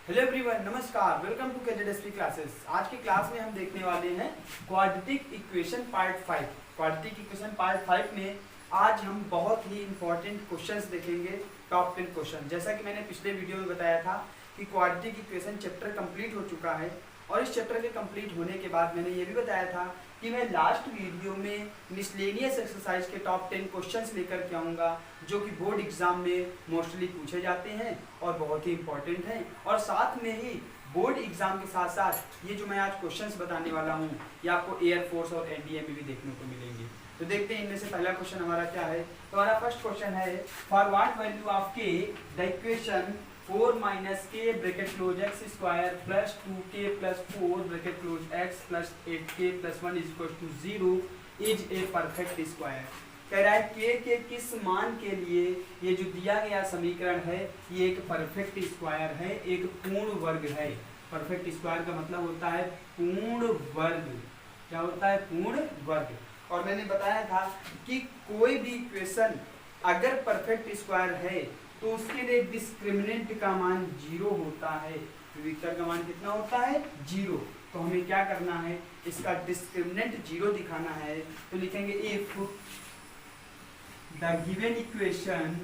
Hello everyone, नमस्कार। Welcome to KZSP classes. आज की क्लास में हम देखने वाले हैं quadratic equation part 5। Quadratic equation part 5 में आज हम बहुत ही इंपॉर्टेंट क्वेश्चंस देखेंगे, टॉप 10 क्वेश्चन। जैसा कि मैंने पिछले वीडियो में बताया था कि क्वाड्रेटिक इक्वेशन चैप्टर कंप्लीट हो चुका है और इस चैप्टर के कंप्लीट होने के बाद मैंने ये भी बताया था कि मैं लास्ट वीडियो में मिसलेनियस एक्सरसाइज के टॉप 10 क्वेश्चंस लेकर के आऊँगा जो कि बोर्ड एग्जाम में मोस्टली पूछे जाते हैं और बहुत ही इंपॉर्टेंट हैं। और साथ में ही बोर्ड एग्जाम के साथ साथ ये जो मैं आज क्वेश्चंस बताने वाला हूँ ये आपको एयरफोर्स और एनडीए में भी देखने को मिलेंगे। तो देखते हैं इनमें से पहला क्वेश्चन हमारा क्या है। तो हमारा फर्स्ट क्वेश्चन है, for what value of k the equation 4 minus k bracket close x square plus 2k plus 4 bracket close x plus 8k plus 1 is equal to 0 is a perfect square. कह रहा है के किस मान के लिए ये जो दिया गया समीकरण है ये एक परफेक्ट स्क्वायर है, एक पूर्ण वर्ग है। परफेक्ट स्क्वायर का मतलब होता है पूर्ण वर्ग। क्या होता है? पूर्ण वर्ग। और मैंने बताया था कि कोई भी इक्वेशन अगर परफेक्ट स्क्वायर है तो उसके लिए डिस्क्रिमिनेंट का मान 0 होता है। विक्टर का मान कितना होता है? 0। तो हमें क्या करना है, इसका डिस्क्रिमिनेंट 0 दिखाना है। तो लिखेंगे if the given equation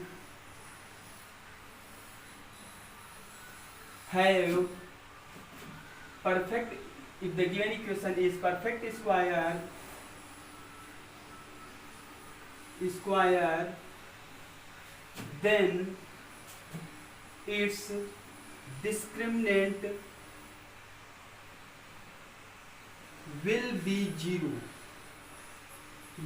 have perfect, if the given equation is perfect square then its discriminant will be 0।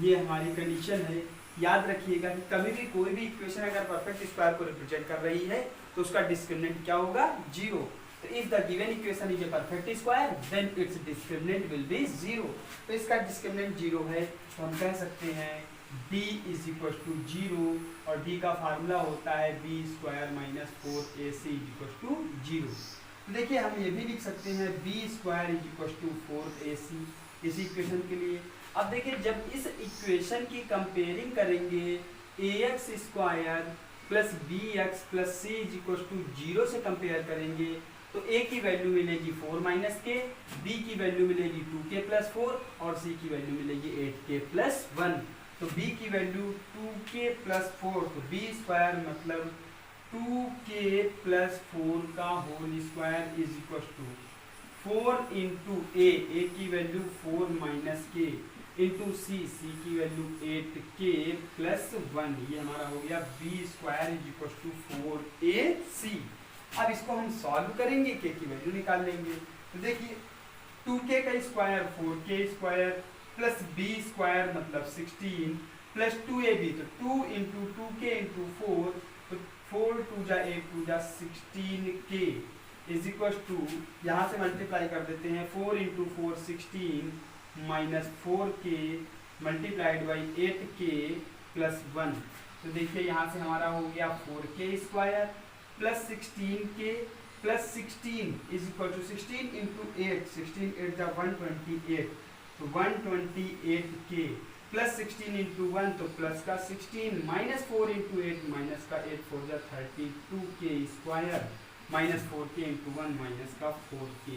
ये हमारी कंडीशन है। याद रखिएगा कि कभी भी कोई भी इक्वेशन अगर परफेक्ट स्क्वायर को रिप्रेजेंट कर रही है तो उसका डिस्क्रिमिनेंट क्या होगा? 0। तो if the given equation is a perfect square then its discriminant will be 0। तो इसका डिस्क्रिमिनेंट 0 है तो हम कह सकते हैं d इज इक्वल टू 0 और d का फार्मूला होता है b square minus 4ac is equal to 0। तो देखिए हम ये भी लिख सकते हैं b square is equal to 4ac इस इक्वेशन के लिए। अब देखिए जब इस इक्वेशन की कंपेयरिंग करेंगे ax square plus bx plus c is equal to 0 से कंपेयर करेंगे तो a की वैल्यू मिलेगी 4 माइनस के, b की वैल्यू मिलेगी 2k प्लस 4 और c की वैल्यू मिलेगी 8k प्लस 1। तो b की वैल्यू 2k प्लस 4 तो b स्क्वायर मतलब 2k प्लस 4 का whole square is equal to 4 into a की value 4 minus k into c की वैल्यू 8k प्लस 1। ये हमारा हो गया b square is equal to 4ac। अब इसको हम सॉल्व करेंगे, k की वैल्यू निकाल लेंगे। तो देखिए 2k का square 4k square plus b square मतलब 16 प्लस 2ab तो 2 इंटू 2k इंटू 4 तो 4 2 जा 8 2 जा 16k इज इक्वल टू, यहाँ से मल्टीप्लाई कर देते हैं 4 into 4 16 minus 4k multiplied by 8k plus 1। तो देखिए यहाँ से हमारा हो गया 4k square plus 16k plus 16 is equal to 16 into 8 16 8 जा 128 तो 128k प्लस 16 इंटू 1 तो प्लस का 16 माइनस 4 इंटू 8 माइनस का 8 4 जा 32k square minus 4k into 1 minus का 4k।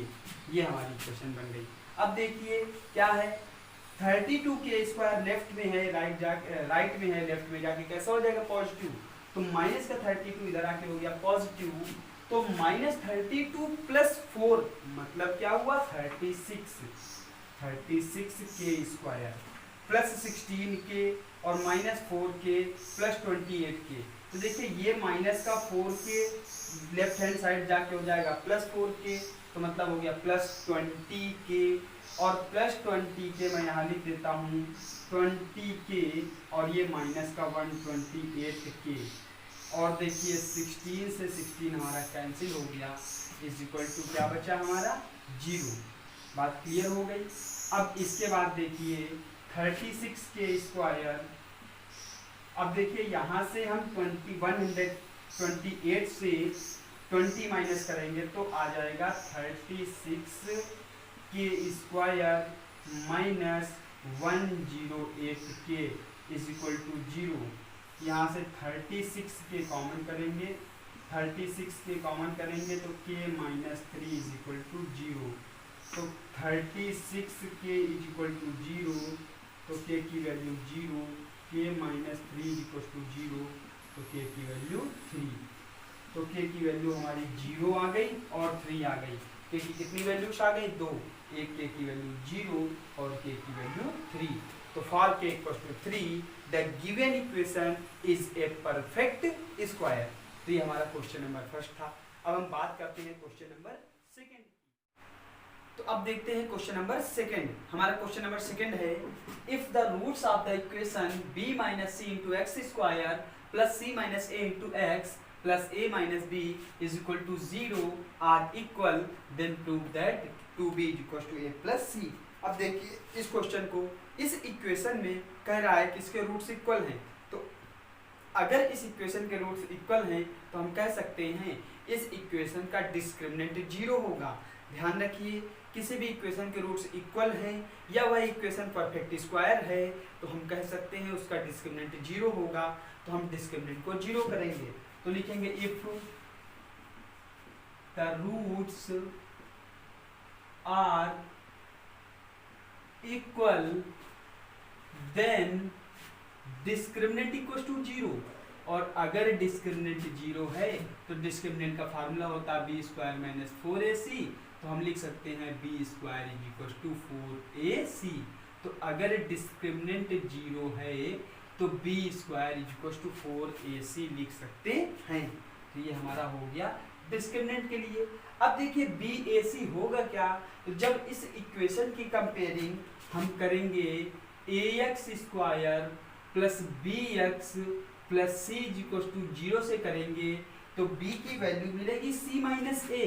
ये हमारी इक्वेशन बन गई। अब देखिए क्या है, 32k स्क्वायर लेफ्ट में है, राइट में है, लेफ्ट में जाके कैसा हो जाएगा? पॉजिटिव। तो माइनस का 32 इधर आके हो गया पॉजिटिव। तो माइनस 32 प्लस 4 मतलब क्या हुआ? 36k स्क्वायर प्लस 16k और माइनस 4k प्लस 28k। तो देखिए ये माइनस का 4k लेफ्ट हैंड साइड जाके हो जाएगा प्लस 4k तो मतलब हो गया प्लस 20k और प्लस 20k मैं यहाँ लिख देता हूँ 20k और ये माइनस का 128k और देखिए 16 से 16 हमारा कैंसिल हो गया इज इक्वल टू क्या बचा हमारा? 0। बात क्लियर हो गई। अब इसके बाद देखिए 36k स्क्वायर। अब देखिए यहाँ से हम 128 से 20 माइनस करेंगे तो आ जाएगा 36k square minus 108k is equal to 0। यहाँ से 36 के कॉमन करेंगे 36 के कॉमन करेंगे तो k minus 3 is equal to 0। तो 36 k इज इक्वल टू 0, तो k की value 0, k minus 3 is equal to 0, तो k की वैल्यू 3। तो k की वैल्यू हमारी 0 आ गई और 3 आ गई। k की कितनी वैल्यूज आ गई? 2। एक k की वैल्यू 0 और k की वैल्यू 3। तो for k equal to 3 the given equation is a perfect square. तो ये हमारा क्वेश्चन नंबर फर्स्ट था। अब हम बात करते हैं क्वेश्चन नंबर सेकंड। तो अब देखते हैं क्वेश्चन नंबर सेकंड। हमारा क्वेश्चन नंबर सेकंड है if the roots of the equation b minus C into X square plus C minus A into X plus a minus B is equal to 0 are equal then prove that 2b is equal to a plus C. अब देखिए इस question को, इस equation में कह रहा है कि इसके रूट्स इक्वल हैं। तो अगर इस इक्वेशन के रूट्स इक्वल हैं तो हम कह सकते हैं इस इक्वेशन का डिस्क्रिमिनेंट 0 होगा। ध्यान रखिए, किसी भी इक्वेशन के रूट्स इक्वल हैं या वह इक्वेशन परफेक्ट स्क्वायर है तो हम कह सकते हैं उसका डिस्क्रिमिनेंट 0 होगा। तो हम डिस्क्रिमिनेंट को 0 करेंगे तो लिखेंगे if the roots are equal then discriminant equal to 0। और अगर डिस्क्रिमिनेंट 0 है तो डिस्क्रिमिनेंट का फार्मूला होता है बी स्क्वायर माइनस 4ac। तो हम लिख सकते हैं b square is equal to 4ac। तो अगर डिस्क्रिमिनेंट 0 है तो b square is equal to 4ac लिख सकते हैं। तो ये हमारा हो गया डिस्क्रिमिनेंट के लिए। अब देखिए BAC होगा क्या? तो जब इस इक्वेशन की कंपेयरिंग हम करेंगे ax square plus bx plus c is equal to 0 से करेंगे तो b की वैल्यू मिलेगी c माइनस ए।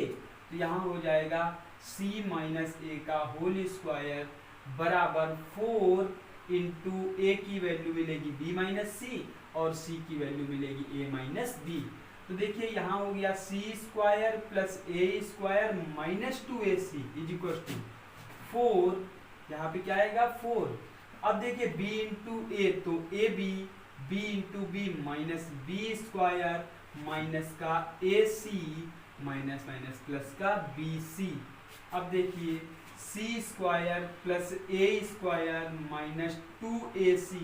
तो यहाँ हो जाएगा c माइनस ए का होल स्क्वायर बराबर 4 इंटू ए की वैल्यू मिलेगी b माइनस सी और c की वैल्यू मिलेगी a माइनस बी। तो देखिए यहाँ हो गया c square plus a square minus 2ac is equal to 4। यहाँ पे क्या आएगा 4। अब देखिए b इंटू ए तो a b, b into b minus B square minus का ac माइनस माइनस प्लस का bc। अब देखिए c square plus a square minus 2ac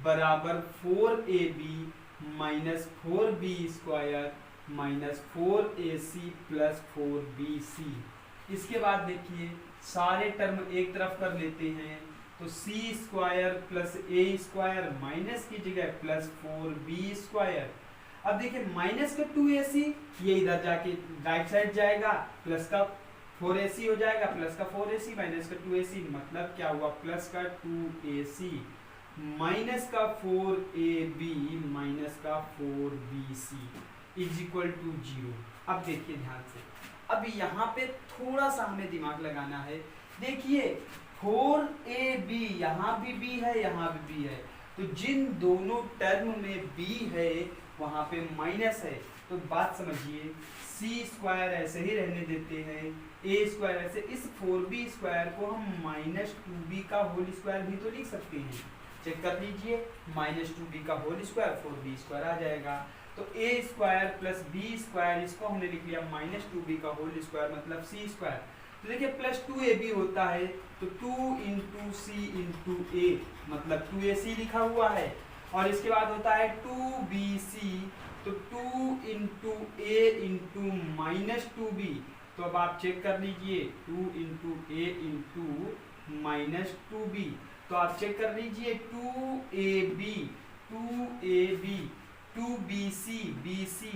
बराबर 4ab minus 4b square minus 4ac plus 4bc। इसके बाद देखिए सारे टर्म एक तरफ कर लेते हैं तो c square plus a square minus की जगह प्लस 4b स्क्वायर। अब देखिए माइनस का 2ac ये इधर जाके राइट साइड जाएगा, प्लस का 4ac हो जाएगा, प्लस का 4ac माइनस का 2ac, मतलब क्या हुआ प्लस का 2ac माइनस का 4ab माइनस का 4bc इज इक्वल टू 0। अब देखिए ध्यान से, अब यहाँ पे थोड़ा सा हमें दिमाग लगाना है। देखिए 4ab यहाँ भी b है, यहाँ भी b है, तो जिन दोनों टर्म में b है वहाँ पे माइनस है। तो बात समझिए, c स्क्वायर ऐसे ही रहने देते हैं, a स्क्वायर ऐसे, इस 4b स्क्वायर को हम माइनस 2b का होल स्क्वायर भी तो लिख सकते हैं। चेक कर लीजिए, माइनस 2b का होल स्क्वायर 4b स्क्वायर आ जाएगा। तो a square plus b square इसको हमने लिख लिया माइनस 2b का होल स्क्वायर मतलब c स्क्वायर। तो देखिए प्लस 2ab होता है तो 2 इंटू सी इंटू ए मतलब 2ac लिखा हुआ है। और इसके बाद होता है 2bc तो 2 इंटू ए इंटू माइनस 2b। तो अब आप चेक कर लीजिए 2 इंटू ए इंटू माइनस 2b। तो आप चेक कर लीजिए 2ab 2bc bc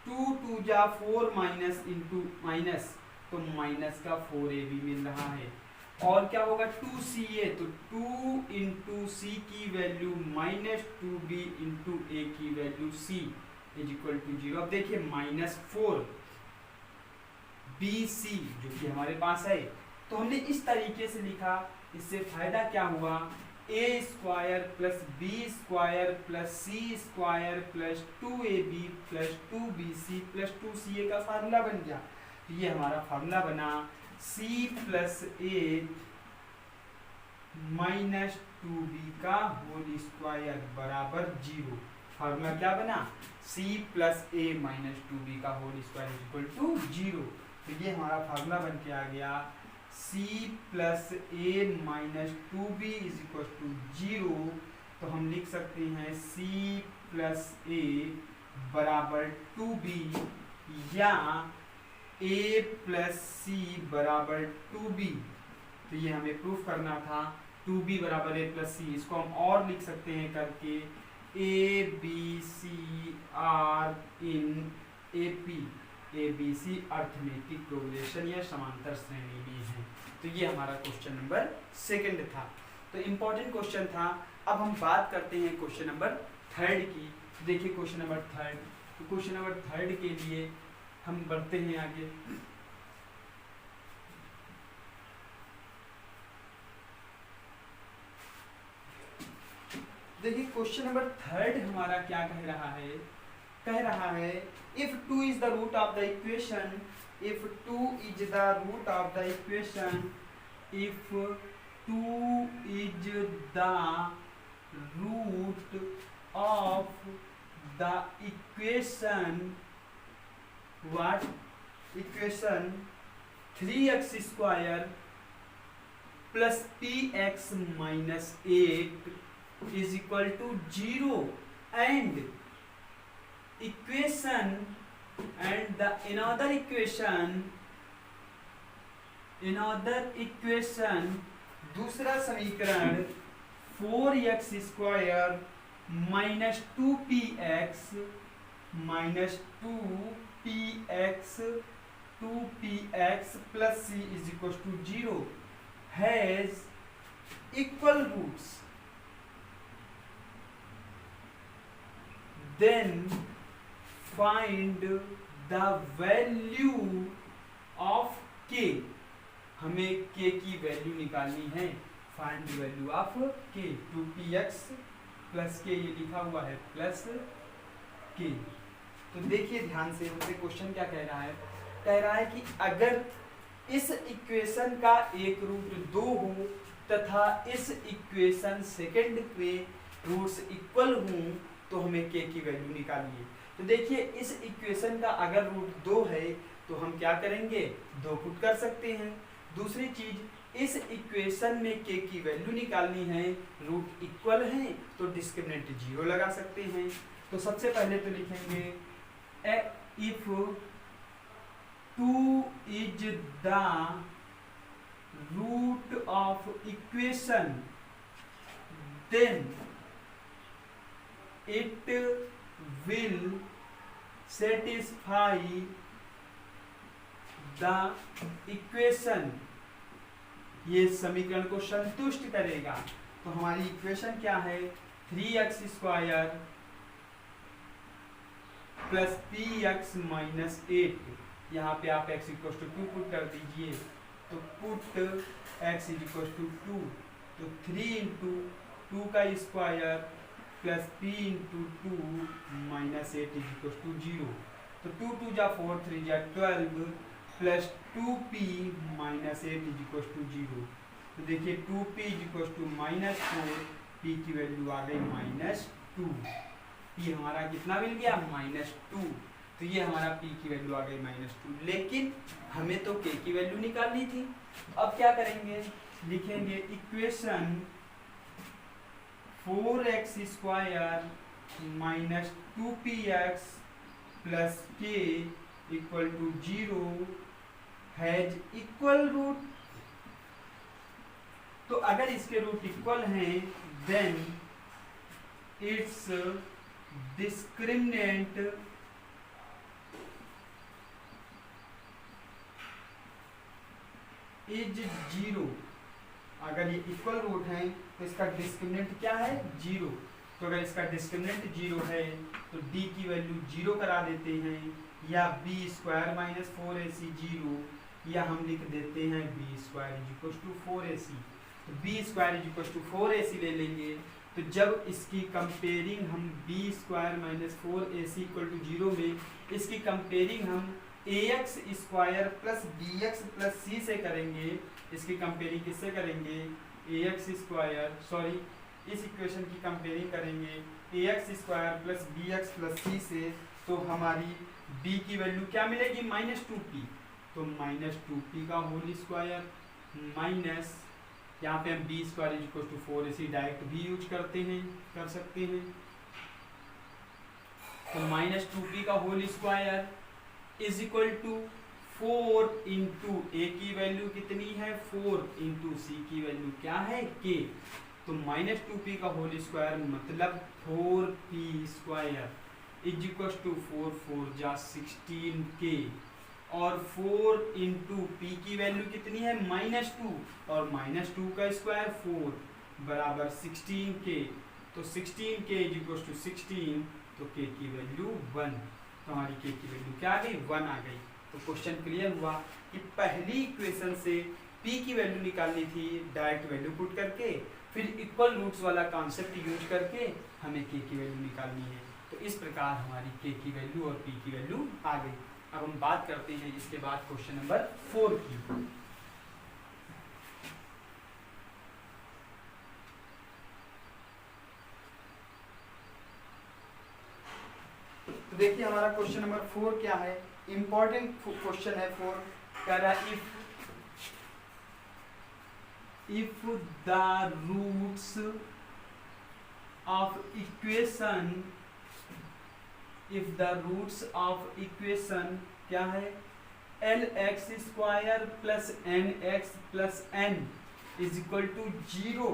2 2 जा 4 माइनस इंटू माइनस तो माइनस का 4ab मिल रहा है। और क्या होगा 2ca तो 2 इंटू सी की वैल्यू माइनस 2b इंटू ए की value c is equal to 0। अब देखिए माइनस 4 bc जो कि हमारे पास है, तो हमने इस तरीके से लिखा। इससे फायदा क्या हुआ, a square plus b square plus c square plus 2ab plus 2bc plus 2ca का फार्मूला बन गया। तो ये हमारा फार्मूला बना c plus a minus 2b का होल स्क्वायर बराबर 0। फार्मूला क्या बना, c plus a minus 2b का whole square is equal to 0। तो ये हमारा फार्मूला बन के आ गया, c plus a minus 2b is equal to 0। तो हम लिख सकते हैं c प्लस ए बराबर 2b या a प्लस सी बराबर 2b। तो ये हमें प्रूफ करना था, 2b बराबर a प्लस सी। इसको हम और लिख सकते हैं करके, a b c are in A P, a b c arithmetic progression या समांतर श्रेणी में है। तो ये हमारा क्वेश्चन नंबर सेकंड था। तो इम्पोर्टेंट क्वेश्चन था। अब हम बात करते हैं क्वेश्चन नंबर थर्ड की। देखिए क्वेश्चन नंबर थर्ड, तो क्वेश्चन नंबर थर्ड के लिए हम बढ़ते हैं आगे। देखिए क्वेश्चन नंबर थर्ड हमारा क्या कह रहा है, कह रहा है if 2 is the root of the equation, if 2 is the root of the equation, if 2 is the root of the equation, what equation 3x square plus px minus 8 is equal to 0 and equation and the another equation दूसरा समीकरण 4x square minus 2px minus 2px plus c is equals to 0 has equal roots, then find the value of k। हमें k की value निकालनी है, find the value of k। 2px plus k ये लिखा हुआ है प्लस k। तो देखिए ध्यान से, हमसे क्वेश्चन क्या कह रहा है, कह रहा है कि अगर इस इक्वेशन का एक रूट 2 हो तथा इस इक्वेशन सेकंड के रूट्स इक्वल हों तो हमें k की वैल्यू निकालनी है। तो देखिए इस इक्वेशन का अगर रूट 2 है तो हम क्या करेंगे, 2 पुट कर सकते हैं। दूसरी चीज, इस इक्वेशन में k की वैल्यू निकालनी है, रूट इक्वल है तो डिस्क्रिमिनेंट 0 लगा सकते हैं। तो सबसे पहले तो लिखेंगे if 2 is the root of equation, then it will satisfy the equation, ये समीकरण को संतुष्ट करेगा। तो हमारी इक्वेशन क्या है, 3x square plus px minus 8। यहाँ पे आप x इक्वल टू 2 पुट कर दीजिए, तो पुट x इक्वल टू 2, तो 3 इंटू 2 का square plus p into 2 minus 8 equal to 0। तो 2 2 जा 4, 3 जा 12 plus 2p minus 8 equal to 0। तो देखिए 2p equal to minus 4, p की वैल्यू आ गई माइनस 2। p हमारा कितना मिल गया, माइनस 2। तो ये हमारा p की वैल्यू आ गई माइनस 2, लेकिन हमें तो k की वैल्यू निकालनी थी। अब क्या करेंगे, लिखेंगे equation 4x square minus 2px plus k equal to 0 has equal root. तो अगर इसके रूट इक्वल हैं देन इट्स डिस्क्रिमिनेंट इज 0। अगर ये इक्वल रूट हैं तो इसका डिस्क्रिमिनेंट क्या है, 0। तो अगर इसका डिस्क्रिमिनेंट 0 है तो d की वैल्यू 0 करा देते हैं, या b स्क्वायर माइनस 4ac 0, या हम लिख देते हैं b square is equal to 4ac। तो b square is equal to 4ac ले लेंगे। तो जब इसकी कंपेयरिंग हम b square minus 4ac equal to 0 में इसकी कंपेयरिंग हम ax square plus bx plus c से करेंगे, इसकी कंपेयरिंग किससे करेंगे, ax स्क्वायर इस इक्वेशन की कंपेयरिंग करेंगे ax² plus bx plus c से, तो हमारी b की वैल्यू क्या मिलेगी -2p, तो -2p का होल स्क्वायर माइनस, यहाँ पे हम b² 4 इसी डायरेक्ट भी यूज कर सकते हैं, तो -2p का whole square is equal to 4 into ए की वैल्यू कितनी है 4 इंटू सी की वैल्यू क्या है k, तो -2p का होल स्क्वायर मतलब 4p² इज इक्वल टू 4 जा 16k, और 4 इंटू पी की वैल्यू कितनी है -2, और -2 का स्क्वायर 4 बराबर 16k, तो 16k इज इक्वल टू 16, तो k की वैल्यू 1, तो हमारी k की वैल्यू क्या आ गई 1 आ गई। तो क्वेश्चन क्लियर हुआ कि पहली इक्वेशन से p की वैल्यू निकालनी थी डायरेक्ट वैल्यू पुट करके, फिर इक्वल रूट्स वाला कॉन्सेप्ट यूज करके हमें k की वैल्यू निकालनी है। तो इस प्रकार हमारी k की वैल्यू और p की वैल्यू आ गई। अब हम बात करते हैं इसके बाद क्वेश्चन नंबर 4 की। तो देखिए हमारा क्वेश्चन नंबर 4 क्या है, इंपॉर्टेंट क्वेश्चन है 4, कह रहा है if the roots of equation क्या है lx² plus nx plus n is equal to 0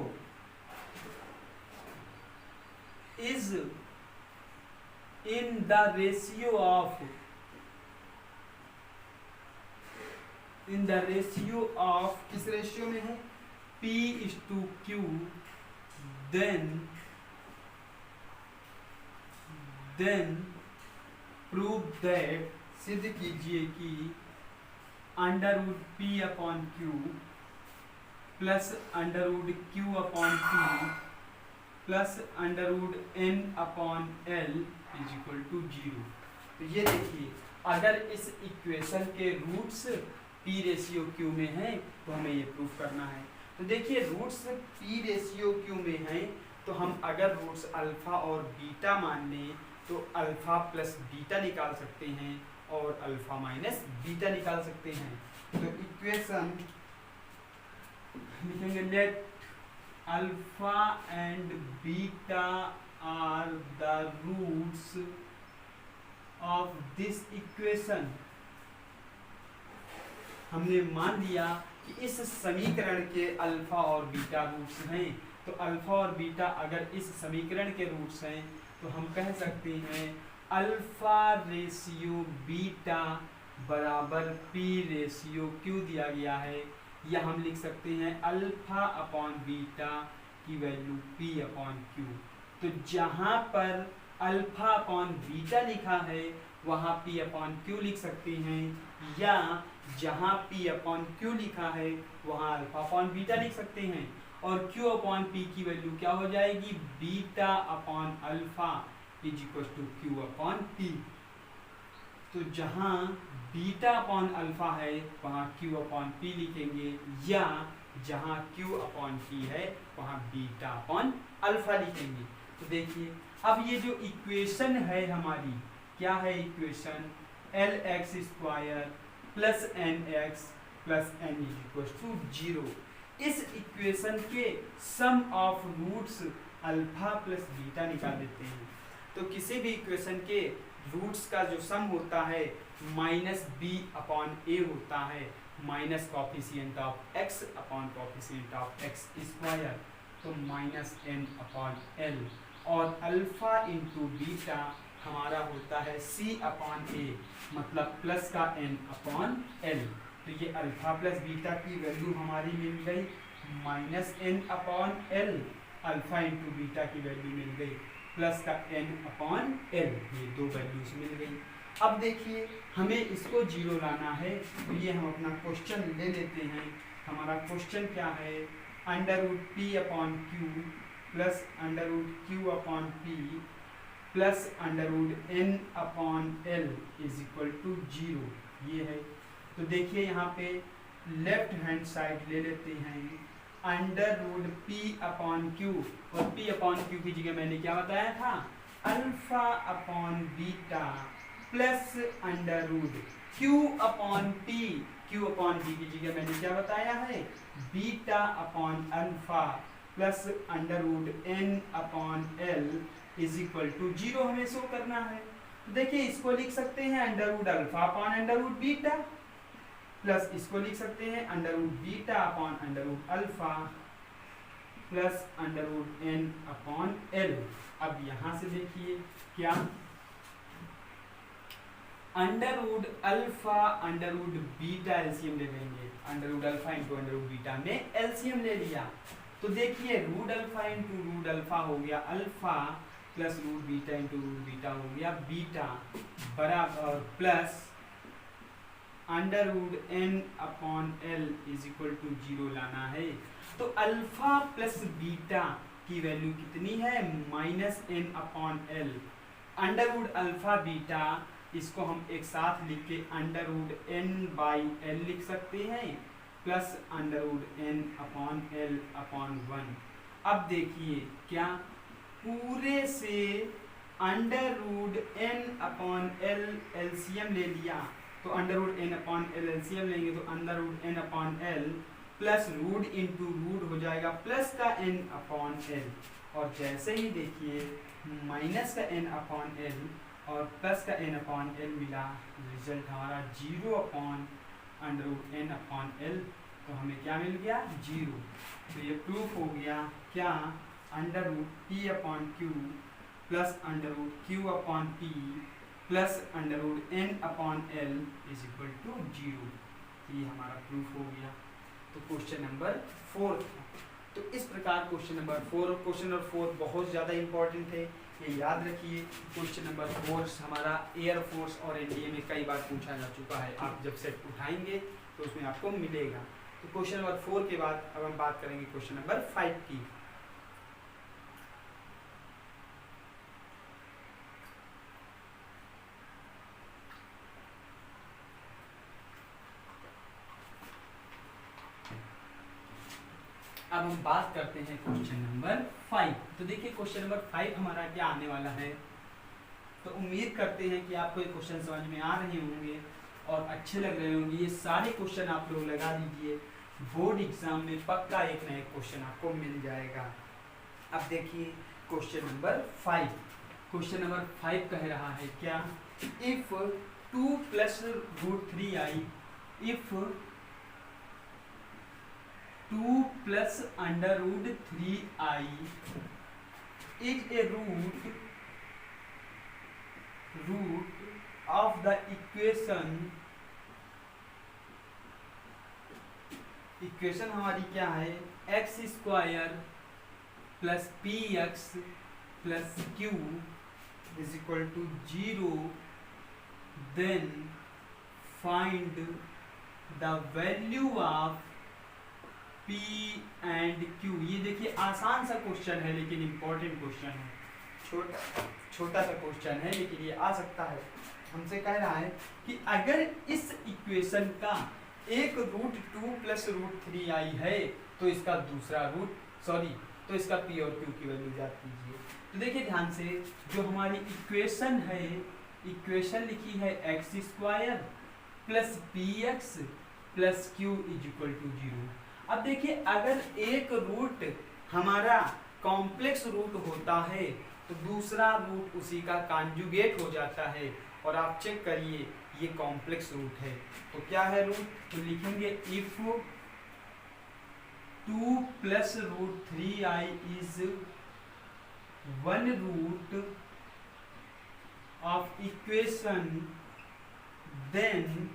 is in the ratio of किस रेशियो में है p/q, then prove that, सिद्ध कीजिए कि √p/q plus √q/p plus √n/l is equal to 0। तो ये देखिए अगर इस इक्वेशन के रूट्स p/q में है तो हमें ये प्रूफ करना है। तो देखिए रूट्स p/q में है, तो हम अगर रूट्स अल्फा और बीटा मान लें तो अल्फा प्लस बीटा निकाल सकते हैं और अल्फा माइनस बीटा निकाल सकते हैं। तो इक्वेशन लिखेंगे let alpha and beta are the roots of this equation. हमने मान लिया कि इस समीकरण के अल्फा और बीटा रूट्स हैं, तो अल्फा और बीटा अगर इस समीकरण के रूट्स हैं तो हम कह सकते हैं अल्फा रेशियो बीटा बराबर p/q दिया गया है, या हम लिख सकते हैं अल्फा अपॉन बीटा की वैल्यू p/q। तो जहां पर अल्फा अपॉन बीटा लिखा है वहां p/q लिख सकते हैं, या जहां p/q लिखा है वहां अल्फा अपॉन बीटा लिख सकते हैं, और q/p की वैल्यू क्या हो जाएगी beta upon alpha is equal to q/p। तो जहां बीटा अपॉन अल्फा है वहां q/p लिखेंगे, या जहां q/p है वहां बीटा अपॉन अल्फा लिखेंगे। तो देखिए अब ये जो इक्वेशन है हमारी क्या है, equation lx² plus nx plus n is equal to 0। इस इक्वेशन के sum of roots alpha plus beta निकाल देते हैं। तो किसी भी इक्वेशन के रूट्स का जो सम होता है -b/a होता है, minus coefficient of x upon coefficient of x², तो -n/l, और अल्फा इंटू बीटा हमारा होता है c/a, मतलब प्लस का n/l। तो ये अल्फा प्लस बीटा की वैल्यू हमारी मिल गई -n/l, अल्फा इंटू बीटा की वैल्यू मिल गई प्लस का n/l, ये दो वैल्यूज मिल गई। अब देखिए हमें इसको 0 लाना है, तो ये हम अपना क्वेश्चन ले लेते हैं। हमारा क्वेश्चन क्या है, √p/q plus √q/p plus √n/l is equal to 0, ये है। तो देखिए यहाँ पे लेफ्ट हैंड साइड ले लेते हैं, under root p upon q, और पी अपॉन क्यू की जगह मैंने क्या बताया था, alpha upon beta plus under root q upon p, q upon p की जगह मैंने क्या बताया है, beta upon alpha plus under root n upon l is equal to 0 हमें शो करना है। देखिए इसको लिख सकते हैं under root alpha upon under root beta, plus इसको लिख सकते हैं under root beta upon under root alpha plus under root n upon l. अब यहां से देखिए क्या, under root alpha under root beta LCM ले लेंगे, under root alpha into under root beta में एलसीएम ले लिया, तो देखिए root alpha into root alpha हो गया alpha plus root beta into root beta हो गया बीटा बराबर plus under root n upon l is equal to 0 लाना है। तो अल्फा प्लस बीटा की वैल्यू कितनी है, minus n upon l. Under root alpha beta इसको हम एक साथ लिख के under root n by l लिख सकते हैं plus under root n upon l upon 1। अब देखिए क्या, पूरे से under root n upon l LCM ले लिया, तो under root n upon l LCM लेंगे तो under root n upon l plus root into root हो जाएगा प्लस का एन अपॉन एल, और जैसे ही देखिए माइनस का एन अपॉन एल और प्लस का एन अपॉन एल मिला, रिजल्ट हमारा 0 upon under root n upon l, तो हमें क्या मिल गया 0। तो ये प्रूफ हो गया क्या, under root p upon q plus under root q upon p plus under root n upon l is equal to 0। ये हमारा प्रूफ हो गया। तो क्वेश्चन नंबर 4 था। तो इस प्रकार क्वेश्चन नंबर 4 और क्वेश्चन नंबर 4 बहुत ज़्यादा इंपॉर्टेंट है, ये याद रखिए। क्वेश्चन नंबर 4 हमारा एयरफोर्स और एनडीए में कई बार पूछा जा चुका है, आप जब सेट उठाएंगे तो उसमें आपको मिलेगा। तो क्वेश्चन नंबर 4 के बाद अब हम बात करेंगे क्वेश्चन नंबर 5 की। अब हम बात करते हैं क्वेश्चन नंबर 5। तो देखिए क्वेश्चन नंबर 5 हमारा क्या आने वाला है। तो उम्मीद करते हैं कि आपको ये क्वेश्चन समझ में आ रहे होंगे और अच्छे लग रहे होंगे। ये सारे क्वेश्चन आप लोग लगा दीजिए, बोर्ड एग्जाम में पक्का एक ना एक क्वेश्चन आपको मिल जाएगा। अब देखिए क्वेश्चन नंबर 5। क्वेश्चन नंबर 5 कह रहा है क्या, if 2 plus root 3i, if 2 plus under root 3i is a root of the equation हमारी क्या है, x square plus p x plus q is equal to 0, then find the value of P and Q। ये देखिए आसान सा question है लेकिन important question है, छोटा सा क्वेश्चन है लेकिन ये आ सकता है। हमसे कह रहा है कि अगर इस इक्वेशन का एक रूट 2 प्लस रूट 3i है तो इसका दूसरा रूट तो इसका P और Q की वैल्यू ज्ञात कीजिए। तो देखिए ध्यान से, जो हमारी इक्वेशन है, इक्वेशन लिखी है x square plus p x plus q is equal to 0। अब देखिए अगर एक रूट हमारा कॉम्प्लेक्स रूट होता है तो दूसरा रूट उसी का कॉन्जुगेट हो जाता है, और आप चेक करिए ये कॉम्प्लेक्स रूट है। तो क्या है रूट, तो लिखेंगे if 2 plus root 3i is one root of equation, then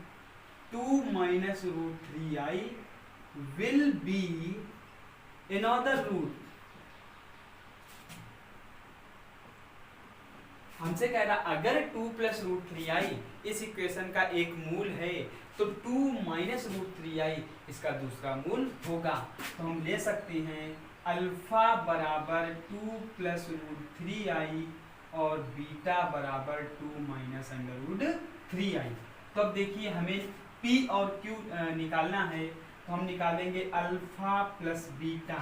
2 minus root 3i will be another root। हमसे कह रहा अगर 2 प्लस रूट 3i इस इक्वेशन का एक मूल है तो 2 माइनस रूट 3i इसका दूसरा मूल होगा। तो हम ले सकते हैं अल्फा बराबर 2 प्लस रूट 3i और बीटा बराबर 2 माइनस अंडर रूट 3i। तो अब देखिए हमें P और Q निकालना है। तो हम निकालेंगे alpha plus beta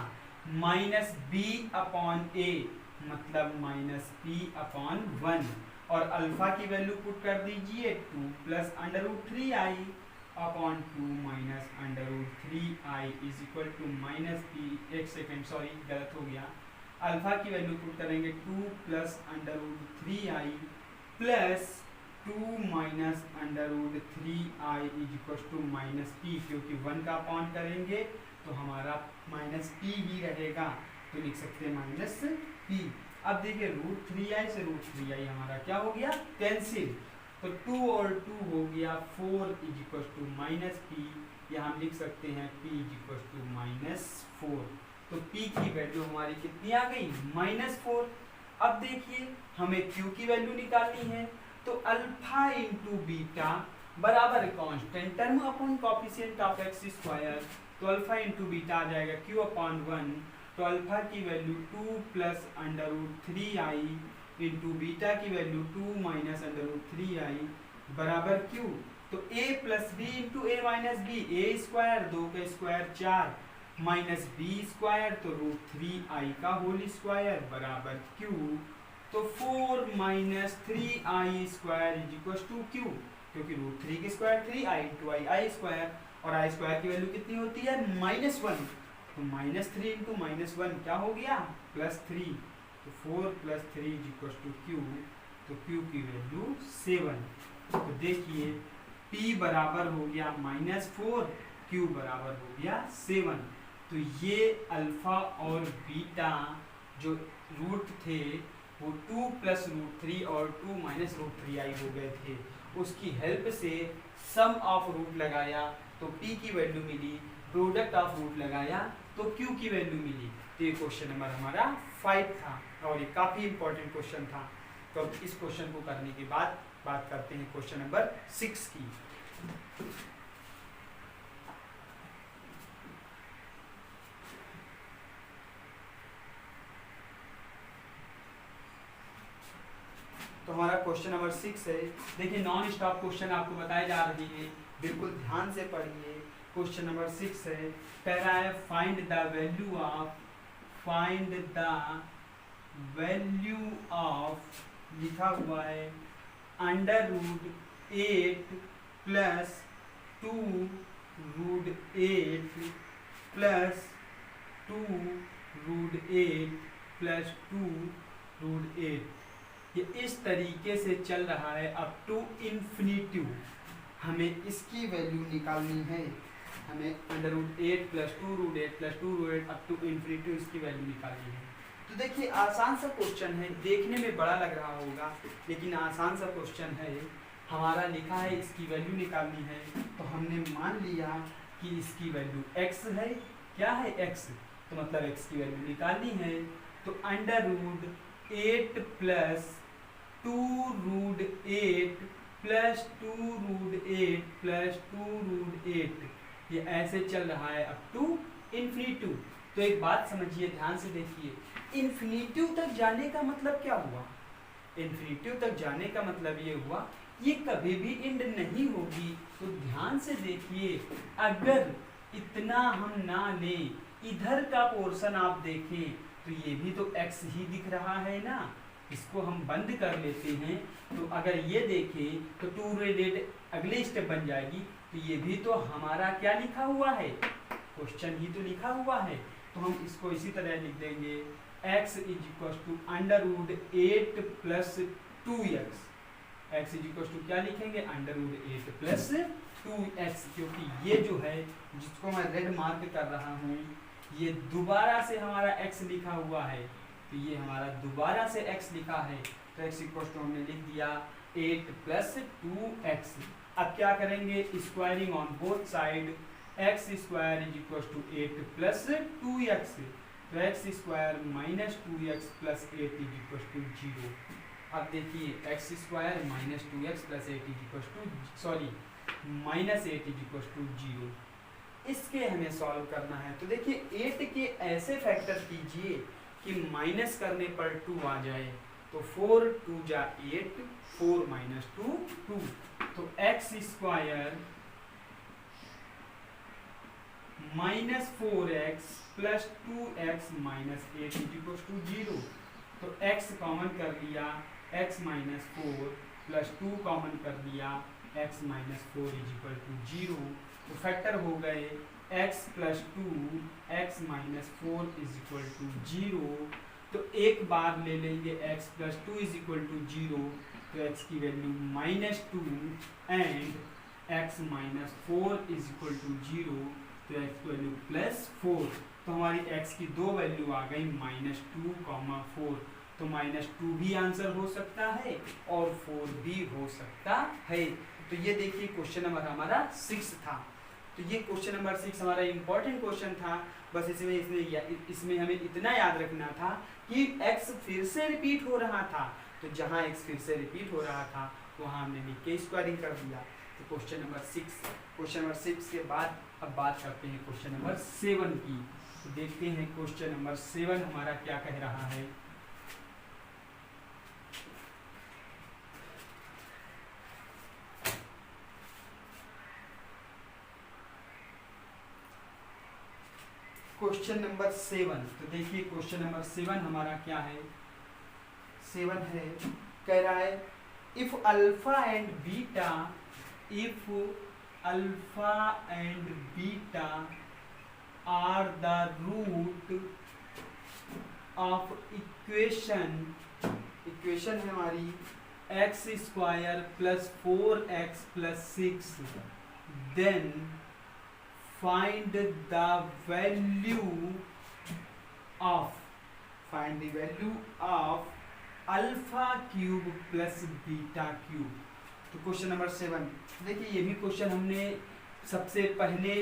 minus B upon A, मतलब माइनस पी अपॉन 1, और अल्फा की वैल्यू पुट कर दीजिए 2 plus under root 3i upon 2 minus under root 3i is equal to minus p, एक सेकेंड सॉरी गलत हो गया, अल्फा की वैल्यू पुट करेंगे 2 plus under root 3i plus 2 minus under root 3i is equal to minus p, क्योंकि 1 का upon करेंगे तो हमारा माइनस पी ही रहेगा, तो लिख सकते हैं माइनस पी। अब देखिए रूट 3i से रूट 3i हमारा क्या हो गया, कैंसिल, तो 2 और 2 हो गया 4 is equal to minus p, या हम लिख सकते हैं p is equal to minus 4। तो p की वैल्यू हमारी कितनी आ गई, माइनस 4। अब देखिए हमें q की वैल्यू निकालनी है, तो अल्फा इंटू बीटा बराबर constant term upon coefficient of X square, तो अल्फा इंटू बीटा आ जाएगा q अपॉन 1, तो अल्फा की value 2 plus under root 3i into beta की value 2 minus under root 3i बराबर q, तो a plus B into A minus B, A square 2 का square 4 minus B square, तो root 3i का whole square बराबर q, तो 4 minus 3i square is equal to q, क्योंकि root 3 के square 3i into आई square, और आई square की value कितनी होती है माइनस 1, तो माइनस 3 इंटू माइनस 1 क्या हो गया प्लस 3, तो 4 plus 3 is equal to q, तो q की वैल्यू 7। तो देखिए p बराबर हो गया -4, q बराबर हो गया 7। तो ये अल्फा और बीटा जो रूट थे वो 2 प्लस रूट 3 और 2 माइनस रूट 3i हो गए थे, उसकी हेल्प से सम ऑफ रूट लगाया तो p की वैल्यू मिली, प्रोडक्ट ऑफ रूट लगाया तो q की वैल्यू मिली। तो ये क्वेश्चन नंबर हमारा 5 था और ये काफ़ी इंपॉर्टेंट क्वेश्चन था। तो अब इस क्वेश्चन को करने के बाद बात करते हैं क्वेश्चन नंबर 6 की। तो हमारा क्वेश्चन नंबर 6 है। देखिए नॉन स्टॉप क्वेश्चन आपको बताए जा रही है, बिल्कुल ध्यान से पढ़िए। क्वेश्चन नंबर 6 है, कह रहा है फाइंड द वैल्यू ऑफ लिखा हुआ है under root 8 plus 2 root 8 plus 2 root 8 plus 2 root 8। ये इस तरीके से चल रहा है अप टू इन्फिनिटी। हमें इसकी वैल्यू निकालनी है, हमें under root 8 plus 2 root 8 plus 2 root 8 up to infinity इसकी वैल्यू निकालनी है। तो देखिए आसान सा क्वेश्चन है, देखने में बड़ा लग रहा होगा लेकिन आसान सा क्वेश्चन है। हमारा लिखा है इसकी वैल्यू निकालनी है, तो हमने मान लिया कि इसकी वैल्यू x है। क्या है x? तो मतलब x की वैल्यू निकालनी है। तो under root 8 plus 2 root 8 plus 2 root 8 plus 2 root 8, ये ऐसे चल रहा है अप टू इन्फिनिटी। तो एक बात समझिए, ध्यान से देखिए, इन्फिनिटी तक जाने का मतलब क्या हुआ? इन्फिनिटी तक जाने का मतलब ये हुआ ये कभी भी एंड नहीं होगी। तो ध्यान से देखिए, अगर इतना हम ना लें, इधर का पोर्शन आप देखें तो ये भी तो x ही दिख रहा है ना, इसको हम बंद कर लेते हैं। तो अगर ये देखें तो 2 रेडेड अगले स्टेप बन जाएगी, तो ये भी तो हमारा क्या लिखा हुआ है, क्वेश्चन ही तो लिखा हुआ है। तो हम इसको इसी तरह लिख देंगे x is equal to under root 8 plus 2x। x is equal to क्या लिखेंगे, अंडर रूट 8 प्लस 2x, क्योंकि ये जो है जिसको मैं रेड मार्क कर रहा हूँ ये दोबारा से हमारा x लिखा हुआ है, तो ये हमारा दोबारा से x लिखा है। तो x इक्वल टू हमने लिख दिया 8 प्लस 2x। अब क्या करेंगे, squaring on both side, x square is equal to 8 plus 2x, तो x square minus 2x plus 8 is equal to 0। अब देखिए x square minus 2x plus 8 is equal to sorry minus 8 is equal to 0। इसके हमें solve करना है। तो देखिए 8 के ऐसे फैक्टर कीजिए कि माइनस करने पर 2 आ जाए। तो 4 2 जा 8, 4 माइनस 2 2, तो x square -4x plus 2x minus 8 = 0। तो x कॉमन कर लिया, x -4 प्लस 2 कॉमन कर लिया, x -4 = 0। तो फैक्टर हो गए x प्लस 2 x -4 = 0। तो एक बार ले लेंगे x प्लस 2 = 0, तो x की वैल्यू -2 एंड x -4 = 0, तो x की वैल्यू +4। तो हमारी x की दो वैल्यू आ गई -2, -4। तो -2 भी आंसर हो सकता है और 4 भी हो सकता है। तो ये देखिए क्वेश्चन नंबर हमारा 6 था। तो ये क्वेश्चन नंबर 6 हमारा इंपॉर्टेंट क्वेश्चन था। बस इसमें हमें इतना याद रखना था कि x फिर से रिपीट हो रहा था, तो जहाँ x फिर से रिपीट हो रहा था वहाँ हमने लिख के स्क्वायरिंग कर दिया। तो क्वेश्चन नंबर 6 के बाद अब बात करते हैं क्वेश्चन नंबर 7 की। तो देखते हैं क्वेश्चन नंबर 7 हमारा क्या कह रहा है। क्वेश्चन नंबर 7, तो देखिए क्वेश्चन नंबर 7 हमारा क्या है। 7 है, कह रहा है if alpha and beta are the root of equation है हमारी x² + 4x + 6, then find the value of alpha cube plus beta cube. तो क्वेश्चन नंबर 7, देखिए ये भी क्वेश्चन हमने सबसे पहले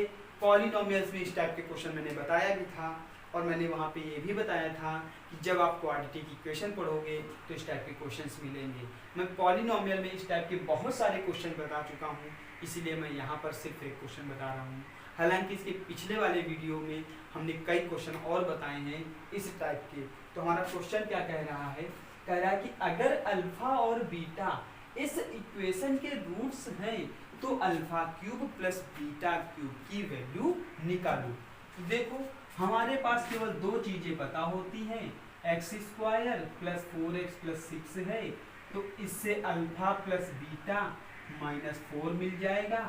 पॉलिनोमियल्स में इस टाइप के क्वेश्चन मैंने बताया भी था, और मैंने वहाँ पे ये भी बताया था कि जब आप क्वाड्रेटिक इक्वेशन पढ़ोगे तो इस टाइप के क्वेश्चंस मिलेंगे। मैं पॉलिनोमियल में इस टाइप के बहुत सारे क्वेश्चन बता चुका हूँ, इसीलिए मैं यहाँ पर सिर्फ एक क्वेश्चन बता रहा हूँ। हालांकि इसके पिछले वाले वीडियो में हमने कई क्वेश्चन और बताए हैं इस टाइप के। तो हमारा क्वेश्चन क्या कह रहा है, कह रहा है कि अगर अल्फा और बीटा इस इक्वेशन के रूट्स हैं तो alpha cube plus beta cube की वैल्यू निकालो। तो देखो हमारे पास केवल दो चीजें पता होती हैं, x² + 4x + 6 है, तो इससे अल्फा प्लस बीटा -4 मिल जाएगा,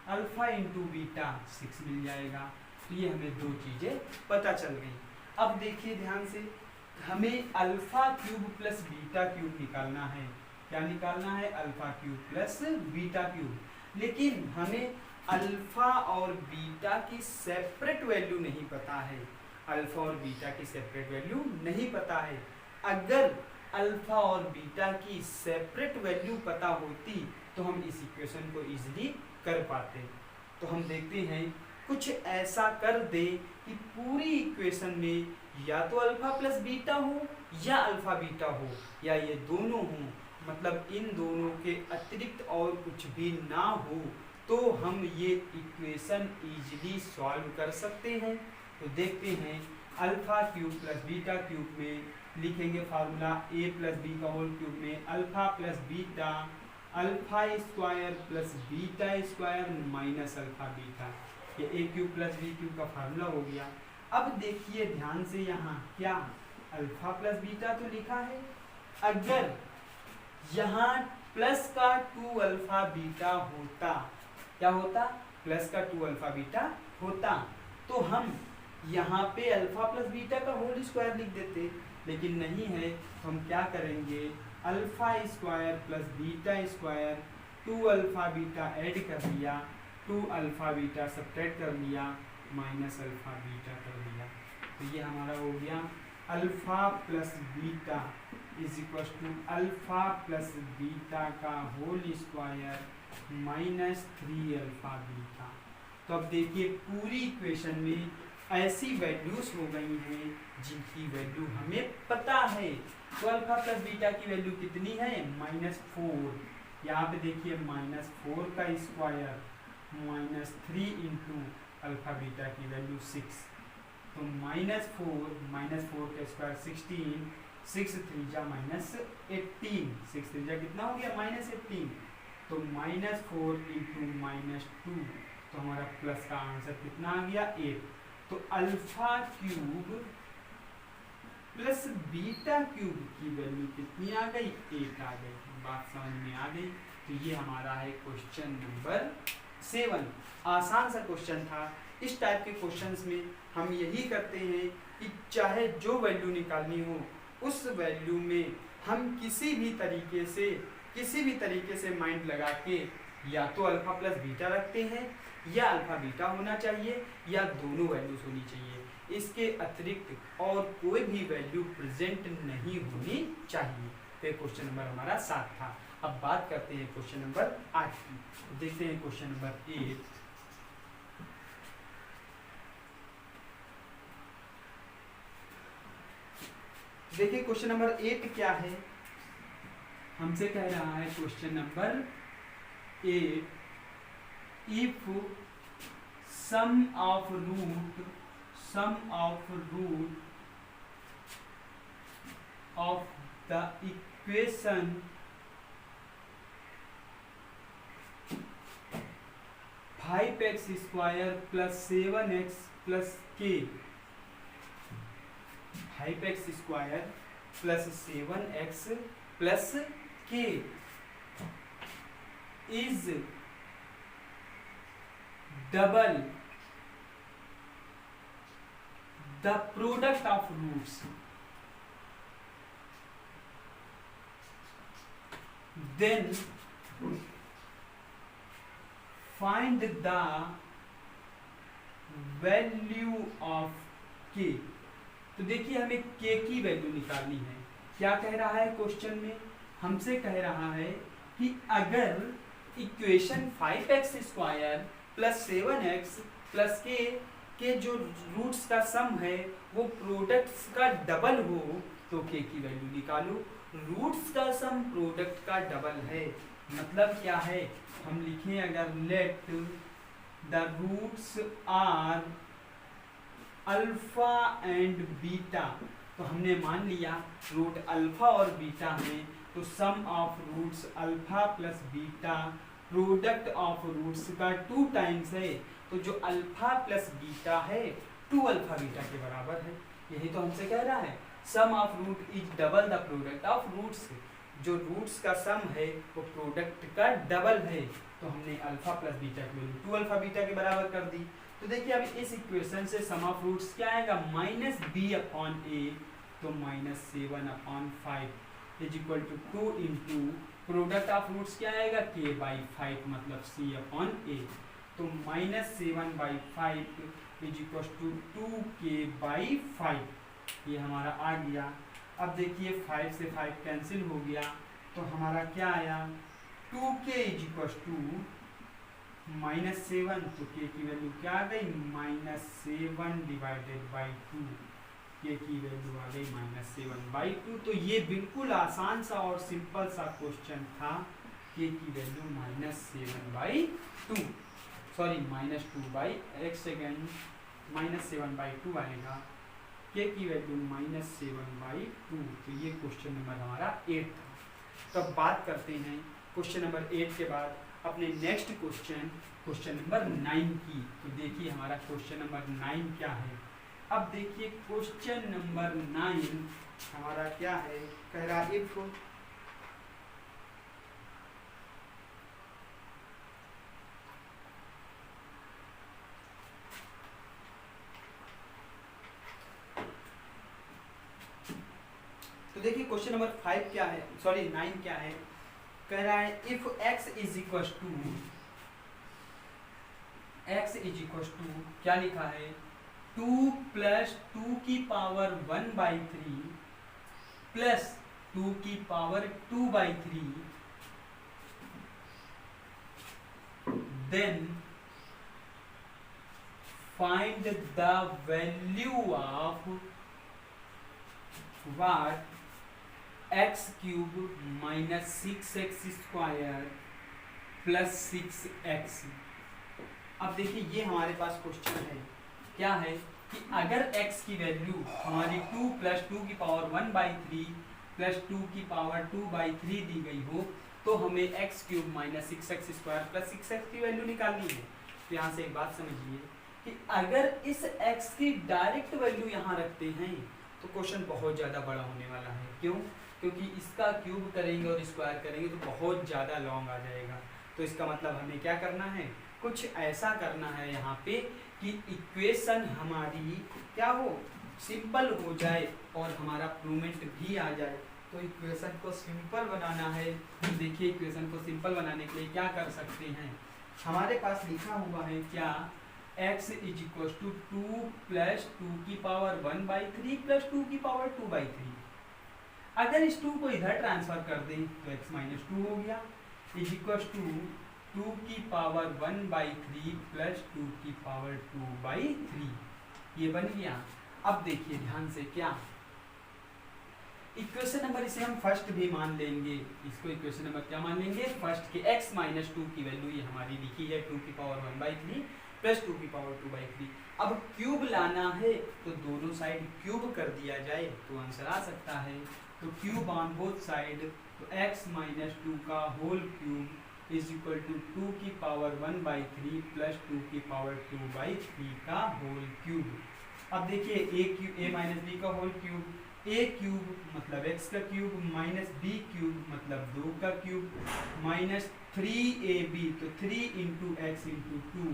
अल्फा इंटू बीटा 6 मिल जाएगा। तो ये हमें दो चीजें पता चल गई। अब देखिए ध्यान से, हमें alpha cube plus beta cube निकालना है। क्या निकालना है? Alpha cube plus beta cube. लेकिन हमें अल्फा और बीटा की सेपरेट वैल्यू नहीं पता है। अल्फा और बीटा की सेपरेट वैल्यू नहीं पता है। अगर अल्फा और बीटा की सेपरेट वैल्यू पता होती तो हम इस इक्वेशन को इजीली कर पाते। तो हम देखते हैं कुछ ऐसा कर दे कि पूरी इक्वेशन में या तो अल्फा प्लस बीटा हो या अल्फा बीटा हो या ये दोनों हो, मतलब इन दोनों के अतिरिक्त और कुछ भी ना हो, तो हम ये इक्वेशन इजीली सॉल्व कर सकते हैं। तो देखते हैं, alpha cube plus beta cube में लिखेंगे फार्मूला a + b का होल क्यूब में अल्फा प्लस बीटा अल्फा² प्लस बीटा² माइनस अल्फा बीटा, ये a³ + b³ का फार्मूला हो गया। अब देखिए ध्यान से, यहाँ क्या अल्फा प्लस बीटा तो लिखा है, अगर यहाँ प्लस का 2 अल्फा बीटा होता, क्या होता? प्लस का 2 अल्फा बीटा होता, तो हम यहाँ पे अल्फा प्लस बीटा का होल स्क्वायर लिख देते। लेकिन नहीं है, तो हम क्या करेंगे, अल्फा² प्लस बीटा², 2 अल्फा बीटा ऐड कर लिया, 2 अल्फा बीटा सब्ट्रैक्ट कर लिया, माइनस अल्फा बीटा कर लिया। तो ये हमारा हो गया alpha plus beta = alpha plus beta का होल स्क्वायर -3 अल्फा बीटा। तो अब देखिए पूरी इक्वेशन में ऐसी वैल्यूज हो गई हैं जिनकी वैल्यू हमें पता है। तो अल्फा प्लस बीटा की वैल्यू कितनी है? -4। यहाँ पे देखिए -4 का स्क्वायर -3 इंटू अल्फा बीटा की वैल्यू 6, तो -4 का स्क्वायर 16, 6 3 जा -18, 6 3 जा कितना हो गया? -18। तो -4 इंटू -2, तो तो हमारा प्लस का आंसर कितना आ गया 8। तो alpha cube plus beta cube की वैल्यू कितनी आ गई 8 आ गई। बात समझ में आ गई। तो ये हमारा है क्वेश्चन नंबर 7। आसान सा क्वेश्चन था। इस टाइप के क्वेश्चंस में हम यही करते हैं कि चाहे जो वैल्यू निकालनी हो उस वैल्यू में हम किसी भी तरीके से माइंड लगा के या तो अल्फा प्लस बीटा रखते हैं या अल्फा बीटा होना चाहिए या दोनों वैल्यूज होनी चाहिए। इसके अतिरिक्त और कोई भी वैल्यू प्रेजेंट नहीं होनी चाहिए। तो क्वेश्चन नंबर हमारा 7 था। अब बात करते हैं क्वेश्चन नंबर 8 की। देखते हैं क्वेश्चन नंबर 8। देखिए क्वेश्चन नंबर 8 क्या है। हमसे कह रहा है question number 8, if sum of root of the equation 5x square plus 7x plus k 5x square plus 7x plus k is double the product of roots, then find the value of k। तो देखिए हमें k की value निकालनी है। क्या कह रहा है क्वेश्चन में? हमसे कह रहा है कि अगर equation 5x square plus 7x plus के जो रूट्स का सम है वो प्रोडक्ट्स का डबल हो तो k की वैल्यू निकालो। रूट्स का सम प्रोडक्ट का डबल है, मतलब क्या है? हम लिखें अगर let the roots are alpha and beta, तो हमने मान लिया रूट अल्फा और बीटा में, तो sum of roots alpha plus beta product of roots का 2 टाइम्स है। तो जो अल्फा प्लस बीटा है 2 अल्फा बीटा के बराबर है। यही तो हमसे कह रहा है sum of root is double the product of roots. जो रूट्स का सम है वो प्रोडक्ट का डबल है। तो हमने अल्फा प्लस बीटा की वैल्यू 2 अल्फा बीटा के बराबर कर दी। तो देखिए अब इस इक्वेशन से सम ऑफ रूट्स क्या आएगा? -b/a, तो -7/5 is equal to 2 into product of roots क्या आएगा? k/5 मतलब c/a। तो -7/5 इज इक्वल टू 2k/5 ये हमारा आ गया। अब देखिए 5 से 5 कैंसिल हो गया तो हमारा क्या आया? 2k इज इक्वल टू -7, तो k की वैल्यू क्या आ गई? -7/2। k की वैल्यू आ गई -7/2। तो ये बिल्कुल आसान सा और सिंपल सा क्वेश्चन था। k की वैल्यू -7/2 सॉरी -2 -7/2 आएगा। k की वैल्यू -7/2। तो ये क्वेश्चन नंबर हमारा 8 था। तो अब बात करते हैं क्वेश्चन नंबर 8 के बाद अपने नेक्स्ट क्वेश्चन नंबर 9 की। तो देखिए हमारा क्वेश्चन नंबर 9 क्या है। अब देखिए क्वेश्चन नंबर 9 हमारा क्या है? कह रहा इफ तो देखिए क्वेश्चन नंबर 5 क्या है, सॉरी 9 क्या है? कह रहा है if x is equal to क्या लिखा है? 2 + 2 की पावर 1/3 प्लस 2 की power 2/3 then find the value of what x³ - 6x² plus 6x। अब देखिए ये हमारे पास क्वेश्चन है। क्या है कि अगर x की वैल्यू हमारी 2 + 2 की पावर 1/3 प्लस 2 की पावर 2/3 दी गई हो तो हमें x³ - 6x² प्लस 6x की वैल्यू निकालनी है। तो यहाँ से एक बात समझिए कि अगर इस x की डायरेक्ट वैल्यू यहाँ रखते हैं तो क्वेश्चन बहुत ज़्यादा बड़ा होने वाला है। क्यों? क्योंकि इसका क्यूब करेंगे और स्क्वायर करेंगे तो बहुत ज़्यादा लॉन्ग आ जाएगा। तो इसका मतलब हमें क्या करना है, कुछ ऐसा करना है यहाँ पे कि इक्वेशन हमारी क्या हो, सिंपल हो जाए और हमारा प्रूवमेंट भी आ जाए। तो इक्वेशन को सिंपल बनाना है। देखिए इक्वेशन को सिंपल बनाने के लिए क्या कर सकते हैं, हमारे पास लिखा हुआ है क्या, x is equal to 2 plus 2 की पावर 1/3 प्लस 2 की पावर 2/3। अगर इस 2 को इधर ट्रांसफर कर दें तो x माइनस 2 हो गया, इज इक्वल टू 2 की पावर 1/3 प्लस 2 की पावर 2/3, ये बन गया। अब देखिए ध्यान से, क्या इक्वेशन नंबर, इसे हम फर्स्ट भी मान लेंगे, इसको इक्वेशन नंबर क्या मान लेंगे, फर्स्ट के x माइनस 2 की वैल्यू ये हमारी लिखी है 2 की पावर 1/3 प्लस 2 की पावर 2/3। अब क्यूब लाना है तो दोनों साइड क्यूब कर दिया जाए तो आंसर आ सकता है। तो क्यूब ऑन बोथ साइड, तो x माइनस 2 का whole cube is equal to 2 की पावर 1/3 प्लस 2 की पावर 2/3 का होल क्यूब। अब देखिए a माइनस बी का होल क्यूब, a क्यूब मतलब x का क्यूब माइनस b क्यूब मतलब 2 का क्यूब माइनस 3ab, तो 3 into x into 2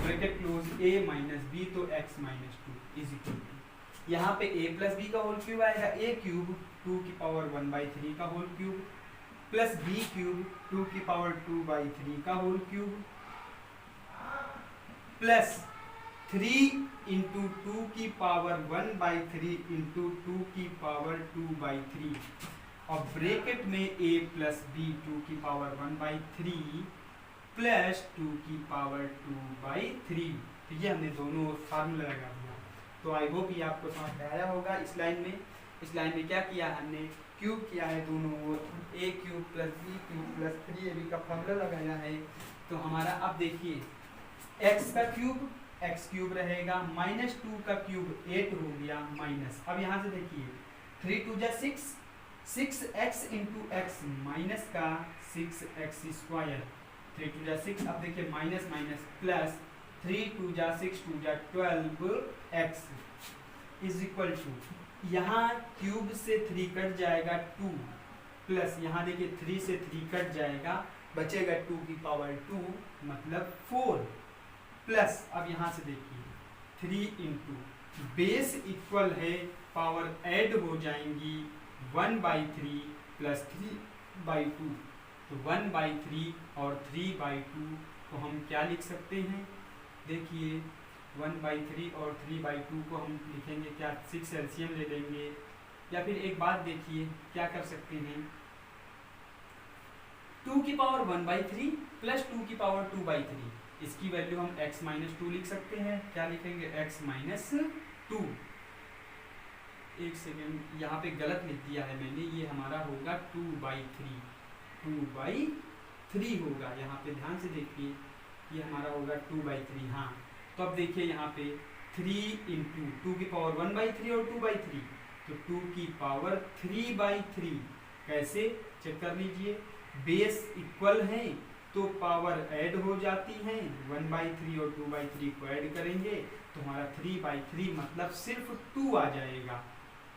bracket close a minus b, तो x minus 2 is equal to, यहाँ पे a प्लस b का होल क्यूब आएगा, a क्यूब 2 की पावर 1/3 का whole cube plus b cube 2 की पावर 2/3 का होल क्यूब प्लस 3 इंटू 2 की पावर 1/3 इंटू 2 की पावर 2/3 और ब्रैकेट में a प्लस b 2 की पावर 1/3 प्लस 2 की पावर 2/3। तो ये हमने दोनों फार्मूला लगा दिया। तो आई होप ये आपको समझ में आया होगा। इस लाइन में क्या किया हमने, क्यूब किया है दोनों ओर, a cube plus b cube plus 3ab का फार्मूला लगाया है। तो हमारा अब देखिए x का क्यूब x क्यूब रहेगा, माइनस 2 का क्यूब 8 हो गया माइनस, अब यहाँ से देखिए 3 2 जा 6, 6x इंटू एक्स माइनस का 6x स्क्वायर, 3 2 जा 6, अब देखिए माइनस माइनस प्लस 3 2 जा 6 2 जा 12x इज इक्वल टू, यहाँ क्यूब से 3 कट जाएगा 2 प्लस यहाँ देखिए 3 से 3 कट जाएगा, बचेगा 2 की पावर 2 मतलब 4 प्लस, अब यहाँ से देखिए 3 इंटू बेस इक्वल है, पावर ऐड हो जाएंगी 1/3 प्लस 3/2, तो 1/3 और 3/2 को हम क्या लिख सकते हैं, देखिए 1/3 और 3/2 को हम लिखेंगे क्या, 6 एलसीएम ले लेंगे, या फिर एक बात देखिए क्या कर सकते हैं, 2 की पावर 1/3 प्लस 2 की पावर 2/3, इसकी वैल्यू हम x माइनस 2 लिख सकते हैं। क्या लिखेंगे, x माइनस 2। एक सेकेंड, यहाँ पे गलत लिख दिया है मैंने, ये हमारा होगा 2/3, 2/3 होगा, यहाँ पे ध्यान से देखिए, ये हमारा होगा 2/3। हाँ, तो अब देखिए यहाँ पे 3 इंटू 2 की पावर 1/3 और 2/3, तो 2 की पावर 3/3, कैसे चेक कर लीजिए, बेस इक्वल है तो पावर ऐड हो जाती हैं, 1/3 और 2/3 को ऐड करेंगे तो हमारा 3/3 मतलब सिर्फ 2 आ जाएगा,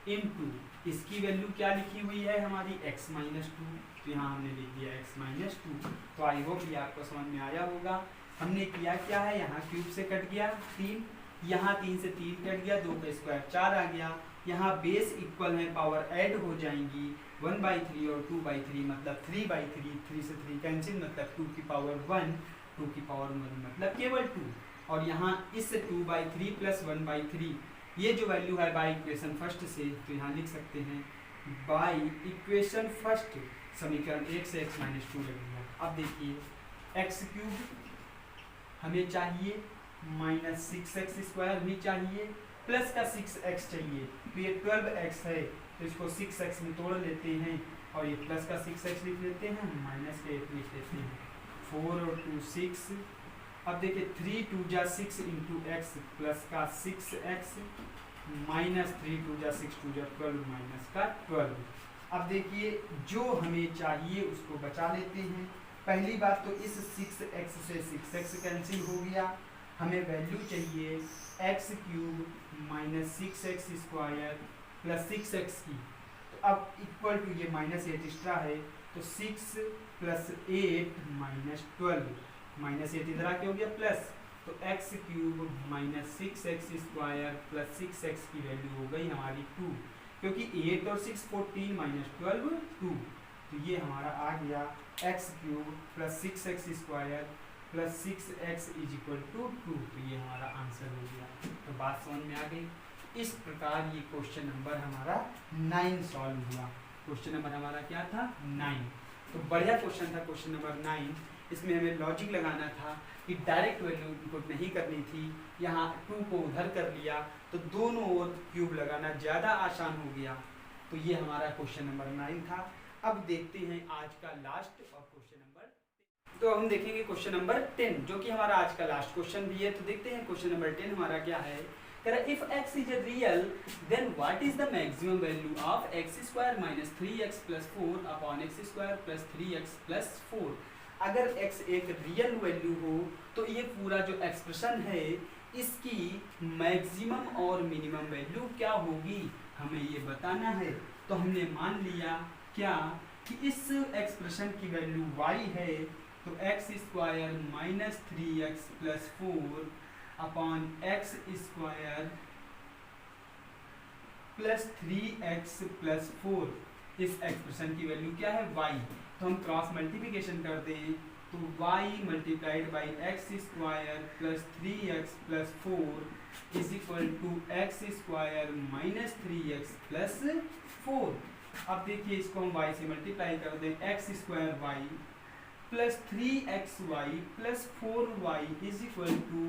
इनटू इसकी वैल्यू क्या लिखी हुई है हमारी x माइनस 2, तो यहाँ हमने लिख दिया x माइनस 2। तो आई होप ये आपको समझ में आया होगा। हमने किया क्या है, यहाँ क्यूब से कट गया 3, यहाँ 3 से 3 कट गया, 2 का स्क्वायर 4 आ गया, यहाँ बेस इक्वल है, पावर ऐड हो जाएंगी, 1/3 और 2/3 मतलब 3/3, 3 से 3 कैंसिल मतलब 2 की पावर 1, 2 की पावर 1 मतलब केवल 2, और यहाँ इस 2/3 प्लस 1/3 ये जो वैल्यू है बाई इक्वेशन फर्स्ट से, तो यहाँ लिख सकते हैं बाई इक्वेशन फर्स्ट समीकरण 1 से x माइनस 2 लगेगा। अब देखिए x क्यूब हमें चाहिए, माइनस 6x स्क्वायर भी चाहिए, प्लस का 6x चाहिए, तो ये 12x है, तो इसको 6x में तोड़ लेते हैं और ये प्लस का 6x लिख लेते हैं, माइनस का 8 लिख लेते हैं, 4 और 2 6। अब देखिए 3 2 जा 6 इंटू एक्स प्लस का 6x माइनस 3 2 जा 6 2 जा 12 माइनस का 12। अब देखिए जो हमें चाहिए उसको बचा लेते हैं, पहली बात तो इस 6x से 6x कैंसिल हो गया, हमें वैल्यू चाहिए x cube minus 6x square plus 6x की। तो अब इक्वल टू ये -8 एक्स्ट्रा है, तो 6 प्लस 8 माइनस 12, -8 इधर आके हो गया प्लस, तो x cube minus 6x square plus 6x की वैल्यू हो गई हमारी 2, क्योंकि 8 और 6 14 माइनस 12 2, तो ये हमारा आ गया x cube plus 6x square plus 6x is equal to 2, तो ये हमारा आंसर हो गया। तो बात समझ में आ गई। इस प्रकार ये क्वेश्चन नंबर हमारा 9 सॉल्व हुआ। क्वेश्चन नंबर हमारा क्या था 9। तो बढ़िया क्वेश्चन था क्वेश्चन नंबर 9। इसमें हमें लॉजिक लगाना था कि डायरेक्ट वैल्यू इनपुट नहीं करनी थी, यहाँ 2 को उधर कर लिया तो दोनों ओर क्यूब लगाना ज़्यादा आसान हो गया। तो ये हमारा क्वेश्चन नंबर 9 था। अब देखते हैं आज का लास्ट और क्वेश्चन नंबर, तो हम देखेंगे क्वेश्चन नंबर 10 जो कि हमारा आज का लास्ट क्वेश्चन भी है। तो देखते हैं क्वेश्चन नंबर 10 हमारा क्या है। If x is a real, then what is the maximum value of x square minus 3x plus 4 upon x square plus 3x plus 4? अगर x एक रियल वैल्यू हो तो ये पूरा जो एक्सप्रेशन है इसकी मैक्सिमम और मिनिमम वैल्यू क्या होगी, हमें ये बताना है। तो हमने मान लिया क्या कि इस एक्सप्रेशन की वैल्यू y है, तो x square minus 3x plus 4 upon x square plus 3x plus 4, इस एक्सप्रेशन की वैल्यू क्या है y। तो हम क्रॉस मल्टीप्लिकेशन कर दें तो y multiplied by x square plus 3x plus 4 is equal to x square minus 3x plus 4। अब देखिए इसको हम y से मल्टीप्लाई कर दें, x square y plus 3xy plus 4y is equal to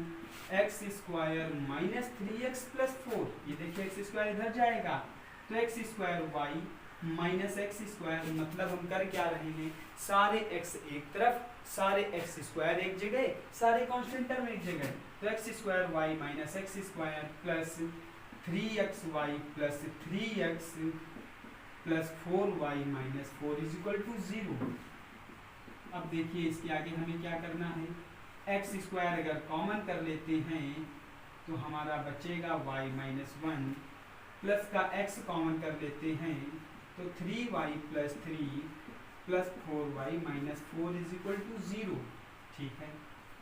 x square minus 3x plus 4। ये देखिए x square इधर जाएगा तो x square y minus x square, मतलब हम कर क्या रहे हैं, सारे x एक तरफ, सारे एक्स स्क्वायर एक जगह, सारे कांस्टेंट टर्म एक जगह। तो x square y minus x square plus 3xy plus 3x plus 4y minus 4 is equal to 0। अब देखिए इसके आगे हमें क्या करना है, एक्स स्क्वायर अगर कॉमन कर लेते हैं तो हमारा बचेगा y माइनस 1 प्लस का x कॉमन कर लेते हैं तो 3y plus 3 plus 4y minus 4 is equal to 0। ठीक है,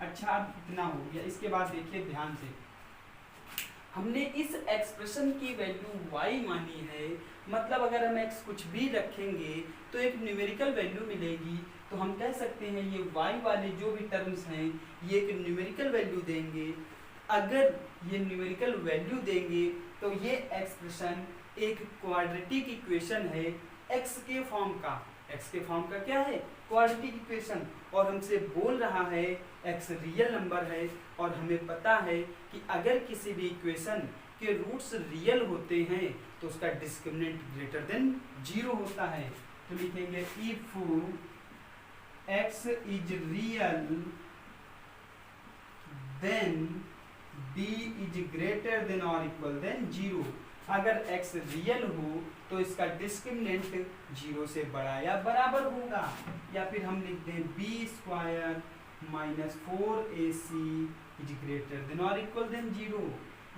अच्छा अब इतना हो गया। इसके बाद देखिए ध्यान से, हमने इस एक्सप्रेशन की वैल्यू y मानी है, मतलब अगर हम x कुछ भी रखेंगे तो एक न्यूमेरिकल वैल्यू मिलेगी। तो हम कह सकते हैं ये y वाले जो भी टर्म्स हैं ये एक न्यूमेरिकल वैल्यू देंगे। अगर ये न्यूमेरिकल वैल्यू देंगे तो ये एक्सप्रेशन एक क्वाड्रेटिक इक्वेशन है x के फॉर्म का। x के फॉर्म का क्या है, क्वाड्रेटिक इक्वेशन, और हमसे बोल रहा है x रियल नंबर है और हमें पता है कि अगर किसी भी इक्वेशन के रूट्स रियल होते हैं तो उसका डिस्क्रिमिनेंट ग्रेटर देन 0 होता है। तो लिखेंगे if x is real then d is greater than और इक्वल देन 0। अगर x रियल हो तो इसका डिस्क्रिमिनेंट 0 से बड़ा या बराबर होगा। या फिर हम लिख दें b square minus 4ac is greater than और इक्वल देन 0।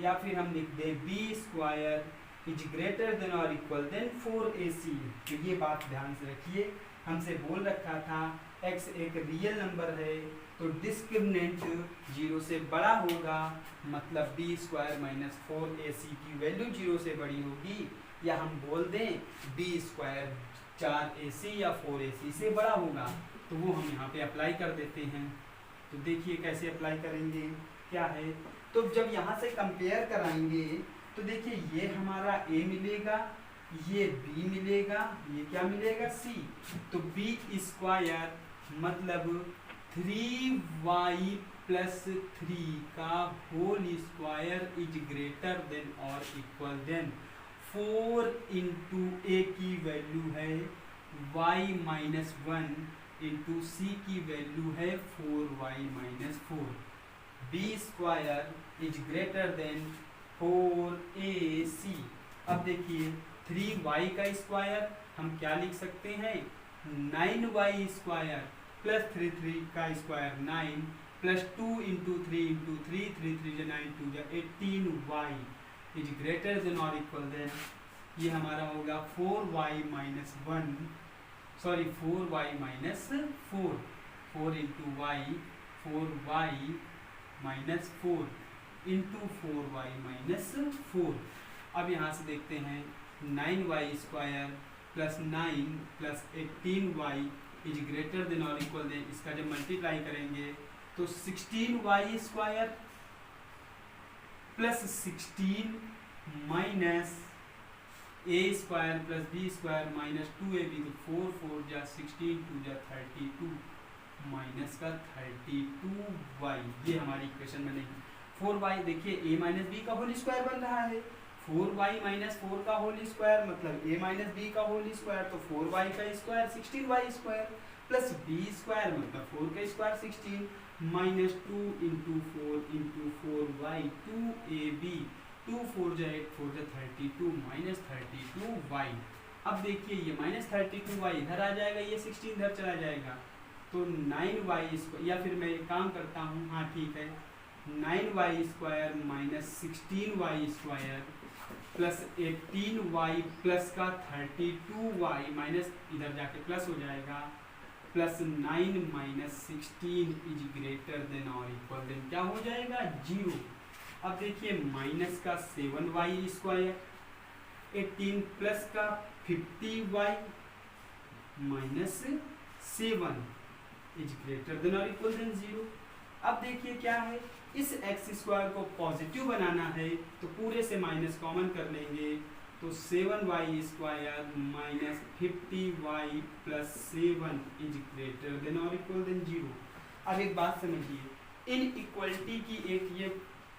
या फिर हम लिख दें b square is greater than और इक्वल देन 4ac। तो ये बात ध्यान से रखिए, हमसे बोल रखा था x एक रियल नंबर है तो डिस्क्रिमिनेंट 0 से बड़ा होगा, मतलब b स्क्वायर माइनस 4ac की वैल्यू 0 से बड़ी होगी। या हम बोल दें b स्क्वायर 4ac या 4ac से बड़ा होगा। तो वो हम यहाँ पे अप्लाई कर देते हैं। तो देखिए कैसे अप्लाई करेंगे, क्या है, तो जब यहाँ से कंपेयर कराएंगे तो देखिए ये हमारा a मिलेगा, ये b मिलेगा, ये क्या मिलेगा c। तो b स्क्वायर मतलब 3y प्लस 3 का whole square is greater than और इक्वल देन 4 इंटू a की वैल्यू है y माइनस 1 इंटू c की वैल्यू है 4y minus 4। b square is greater than 4ac। अब देखिए 3y का स्क्वायर हम क्या लिख सकते हैं, 9y स्क्वायर प्लस 3 3 का स्क्वायर 9 प्लस 2 इंटू 3 इंटू 3 3 3 जा 9 2 जा 18y इज ग्रेटर देन और इक्वल देन, ये हमारा होगा 4y minus 1, sorry 4y minus 4, 4 into y 4y minus 4 into 4y minus 4। अब यहाँ से देखते हैं 9y square plus 9 plus 18y is greater than और इक्वल देन, इसका जब मल्टीप्लाई करेंगे तो 16y square plus 16 minus a square plus b square minus 2ab, तो 4 4 जा 16 2 जा 32 माइनस का 32y, ये हमारी इक्वेशन में नहीं। 4y देखिए a माइनस बी का होल स्क्वायर बन रहा है, 4y माइनस 4 का होल स्क्वायर मतलब a माइनस बी का होल स्क्वायर, तो 4y का square 16y square plus b square मतलब 4 का square 16 minus 2 into 4 into 4y 2ab, 2 4 जा 8 4 जा 32 माइनस 32y। अब देखिए ये माइनस 32y इधर आ जाएगा, ये 16 इधर चला जाएगा, तो 9y स्क्वायर, या फिर मैं एक काम करता हूँ, हाँ ठीक है, 9y square minus 16y square plus 18y plus का 32y माइनस इधर जाके प्लस हो जाएगा, plus 9 minus 16 is greater than और इक्वल देन क्या हो जाएगा 0। अब देखिए माइनस का 7y स्क्वायर 18 प्लस का 50y minus 7 is greater than और इक्वल देन 0। अब देखिए क्या है, इस एक्स स्क्वायर को पॉजिटिव बनाना है तो पूरे से माइनस कॉमन कर लेंगे, तो 7y square minus 50y plus 7 is greater than और इक्वल देन 0। अब एक बात समझिए, इन इक्वलिटी की एक ये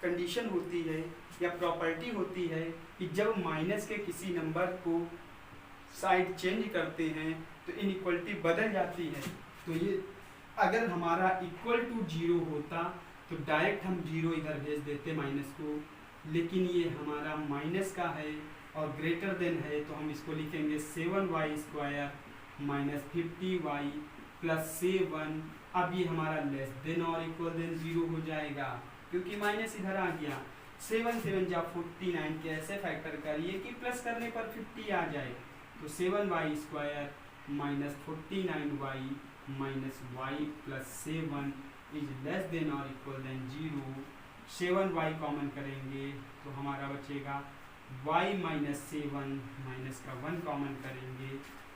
कंडीशन होती है या प्रॉपर्टी होती है कि जब माइनस के किसी नंबर को साइड चेंज करते हैं तो इनइक्वलिटी बदल जाती है। तो ये अगर हमारा इक्वल टू 0 होता तो डायरेक्ट हम 0 इधर भेज देते माइनस को, लेकिन ये हमारा माइनस का है और ग्रेटर देन है, तो हम इसको लिखेंगे 7y square minus 50y plus 7। अब ये हमारा लेस देन और इक्वल देन 0 हो जाएगा क्योंकि माइनस इधर आ गया। 7 7 जा 49 के ऐसे फैक्टर करिए कि प्लस करने पर 50 आ जाए, तो 7y square minus 49y minus y plus 7 is less than और इक्वल देन 0। 7y कॉमन करेंगे तो हमारा बचेगा y माइनस 7 माइनस का 1 कॉमन करेंगे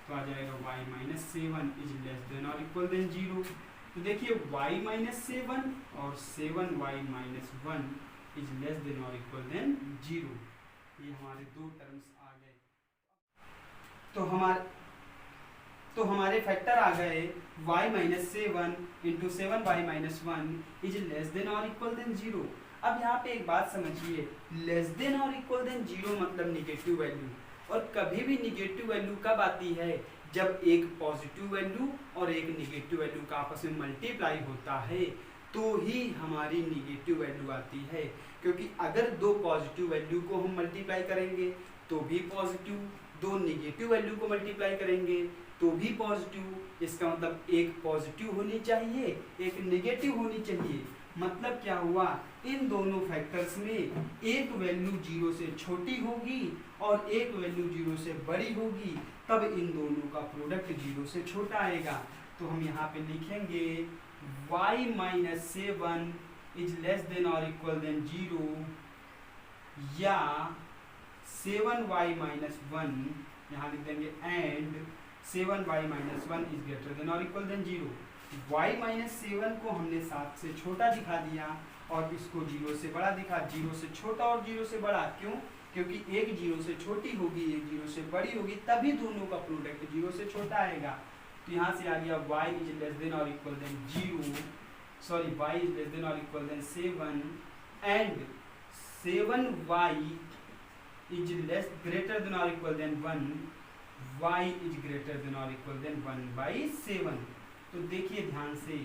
तो आ जाएगा y minus 7 is less than और इक्वल देन 0। तो देखिए y माइनस 7 और 7y minus 1 is less than और इक्वल देन 0। ये हमारे दो टर्म्स आ गए। तो हमारे फैक्टर आ गए y minus 7 into 7y minus 1 is less than और इक्वल देन 0। अब यहाँ पे एक बात समझिए, लेस देन और इक्वल देन 0 मतलब निगेटिव वैल्यू, और कभी भी निगेटिव वैल्यू कब आती है जब एक पॉजिटिव वैल्यू और एक निगेटिव वैल्यू का आपस में मल्टीप्लाई होता है तो ही हमारी निगेटिव वैल्यू आती है। क्योंकि अगर दो पॉजिटिव वैल्यू को हम मल्टीप्लाई करेंगे तो भी पॉजिटिव, दो निगेटिव वैल्यू को मल्टीप्लाई करेंगे तो भी पॉजिटिव, इसका मतलब एक पॉजिटिव होनी चाहिए एक निगेटिव होनी चाहिए। मतलब क्या हुआ, इन दोनों फैक्टर्स में एक वैल्यू 0 से छोटी होगी और एक वैल्यू 0 से बड़ी होगी, तब इन दोनों का प्रोडक्ट 0 से छोटा आएगा। तो हम यहाँ पे लिखेंगे y minus 7 is less than और इक्वल देन 0 या 7y माइनस 1 यहाँ लिख देंगे and 7y minus 1 is greater than और इक्वल देन 0। y माइनस 7 को हमने 7 से छोटा दिखा दिया और इसको 0 से बड़ा दिखा। 0 से छोटा और 0 से बड़ा क्यों? क्योंकि एक 0 से छोटी होगी एक 0 से बड़ी होगी, तभी दोनों का प्रोडक्ट 0 से छोटा आएगा। तो यहाँ से आ गया y इज लेस देन और equal than 0, sorry y is less than और equal than 7 and 7y is less greater than और equal than 1, y is greater than और इक्वल देन 1/7। तो देखिए ध्यान से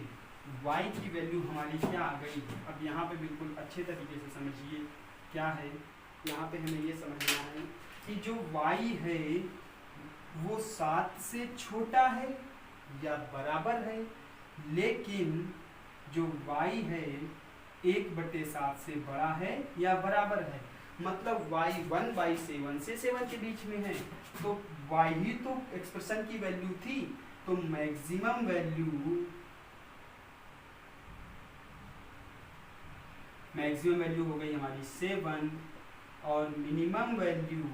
y की वैल्यू हमारी क्या आ गई। अब यहाँ पे बिल्कुल अच्छे तरीके से समझिए क्या है। यहाँ पे हमें ये समझना है कि जो y है वो 7 से छोटा है या बराबर है लेकिन जो y है 1/7 से बड़ा है या बराबर है, मतलब y 1/7 से 7 के बीच में है, तो y ही तो एक्सप्रेशन की वैल्यू थी, तो मैक्सिमम वैल्यू हो गई हमारी 7 और मिनिमम वैल्यू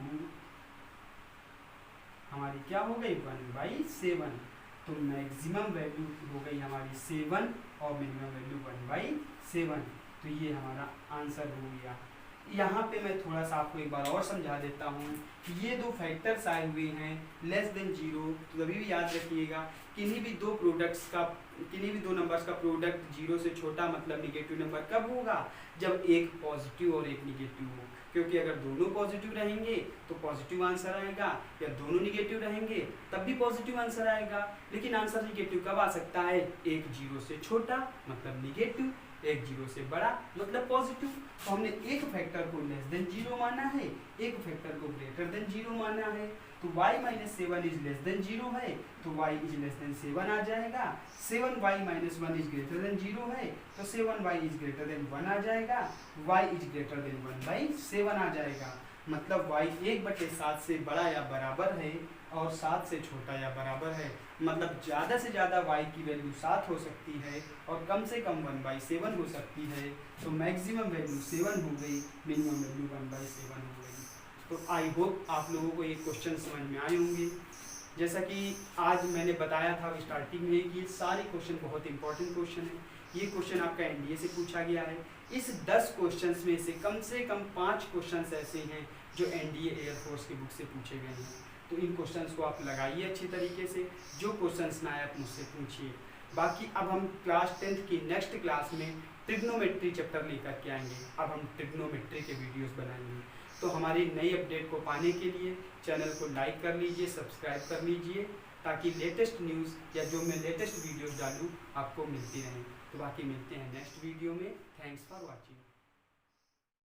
हमारी क्या हो गई 1/7। तो मैक्सिमम वैल्यू हो गई हमारी 7 और मिनिमम वैल्यू 1/7। तो ये हमारा आंसर हो गया। यहाँ पे मैं थोड़ा सा आपको एक बार और समझा देता हूँ कि ये दो फैक्टर्स आए हुए हैं लेस देन 0, तो कभी भी याद रखिएगा किन्हीं भी दो नंबर्स का प्रोडक्ट 0 से छोटा मतलब निगेटिव नंबर कब होगा, जब एक पॉजिटिव और एक निगेटिव हो। क्योंकि अगर दोनों पॉजिटिव रहेंगे तो पॉजिटिव आंसर आएगा, या दोनों निगेटिव रहेंगे तब भी पॉजिटिव आंसर आएगा। लेकिन आंसर निगेटिव कब आ सकता है, एक 0 से छोटा मतलब निगेटिव, एक 0 से बड़ा मतलब पॉजिटिव। तो हमने एक फैक्टर को लेस देन 0 माना है, एक फैक्टर को ग्रेटर देन 0 माना है। तो y - 7 इज लेस देन 0 है, तो y इज लेस देन 7 आ जाएगा। 7y - 1 इज ग्रेटर देन 0 है, तो 7y इज ग्रेटर देन 1 आ जाएगा। y इज ग्रेटर देन 1/7 आ जाएगा। मतलब y 1/7 से बड़ा या बराबर है और 7 से छोटा या बराबर है। मतलब ज़्यादा से ज़्यादा y की वैल्यू 7 हो सकती है और कम से कम 1/7 हो सकती है। तो मैक्सिमम वैल्यू 7 हो गई, मिनिमम वैल्यू 1/7 हो गई। तो आई होप आप लोगों को ये क्वेश्चन समझ में आए होंगे। जैसा कि आज मैंने बताया था स्टार्टिंग में कि ये सारे क्वेश्चन बहुत इंपॉर्टेंट क्वेश्चन है। ये क्वेश्चन आपका एनडीए से पूछा गया है। इस 10 क्वेश्चंस में से कम 5 क्वेश्चंस ऐसे हैं जो एनडीए एयरफोर्स की बुक से पूछे गए हैं। तो इन क्वेश्चंस को आप लगाइए अच्छी तरीके से, जो क्वेश्चंस ना आए आप मुझसे पूछिए। बाकी अब हम क्लास 10th की नेक्स्ट क्लास में ट्रिग्नोमेट्री चैप्टर लेकर के आएंगे। अब हम ट्रिग्नोमेट्री के वीडियोस बनाएंगे। तो हमारी नई अपडेट को पाने के लिए चैनल को लाइक कर लीजिए, सब्सक्राइब कर लीजिए, ताकि लेटेस्ट न्यूज़ या जो मैं लेटेस्ट वीडियोस डालूँ आपको मिलती रहें। तो बाकी मिलते हैं नेक्स्ट वीडियो में। Thanks for watching.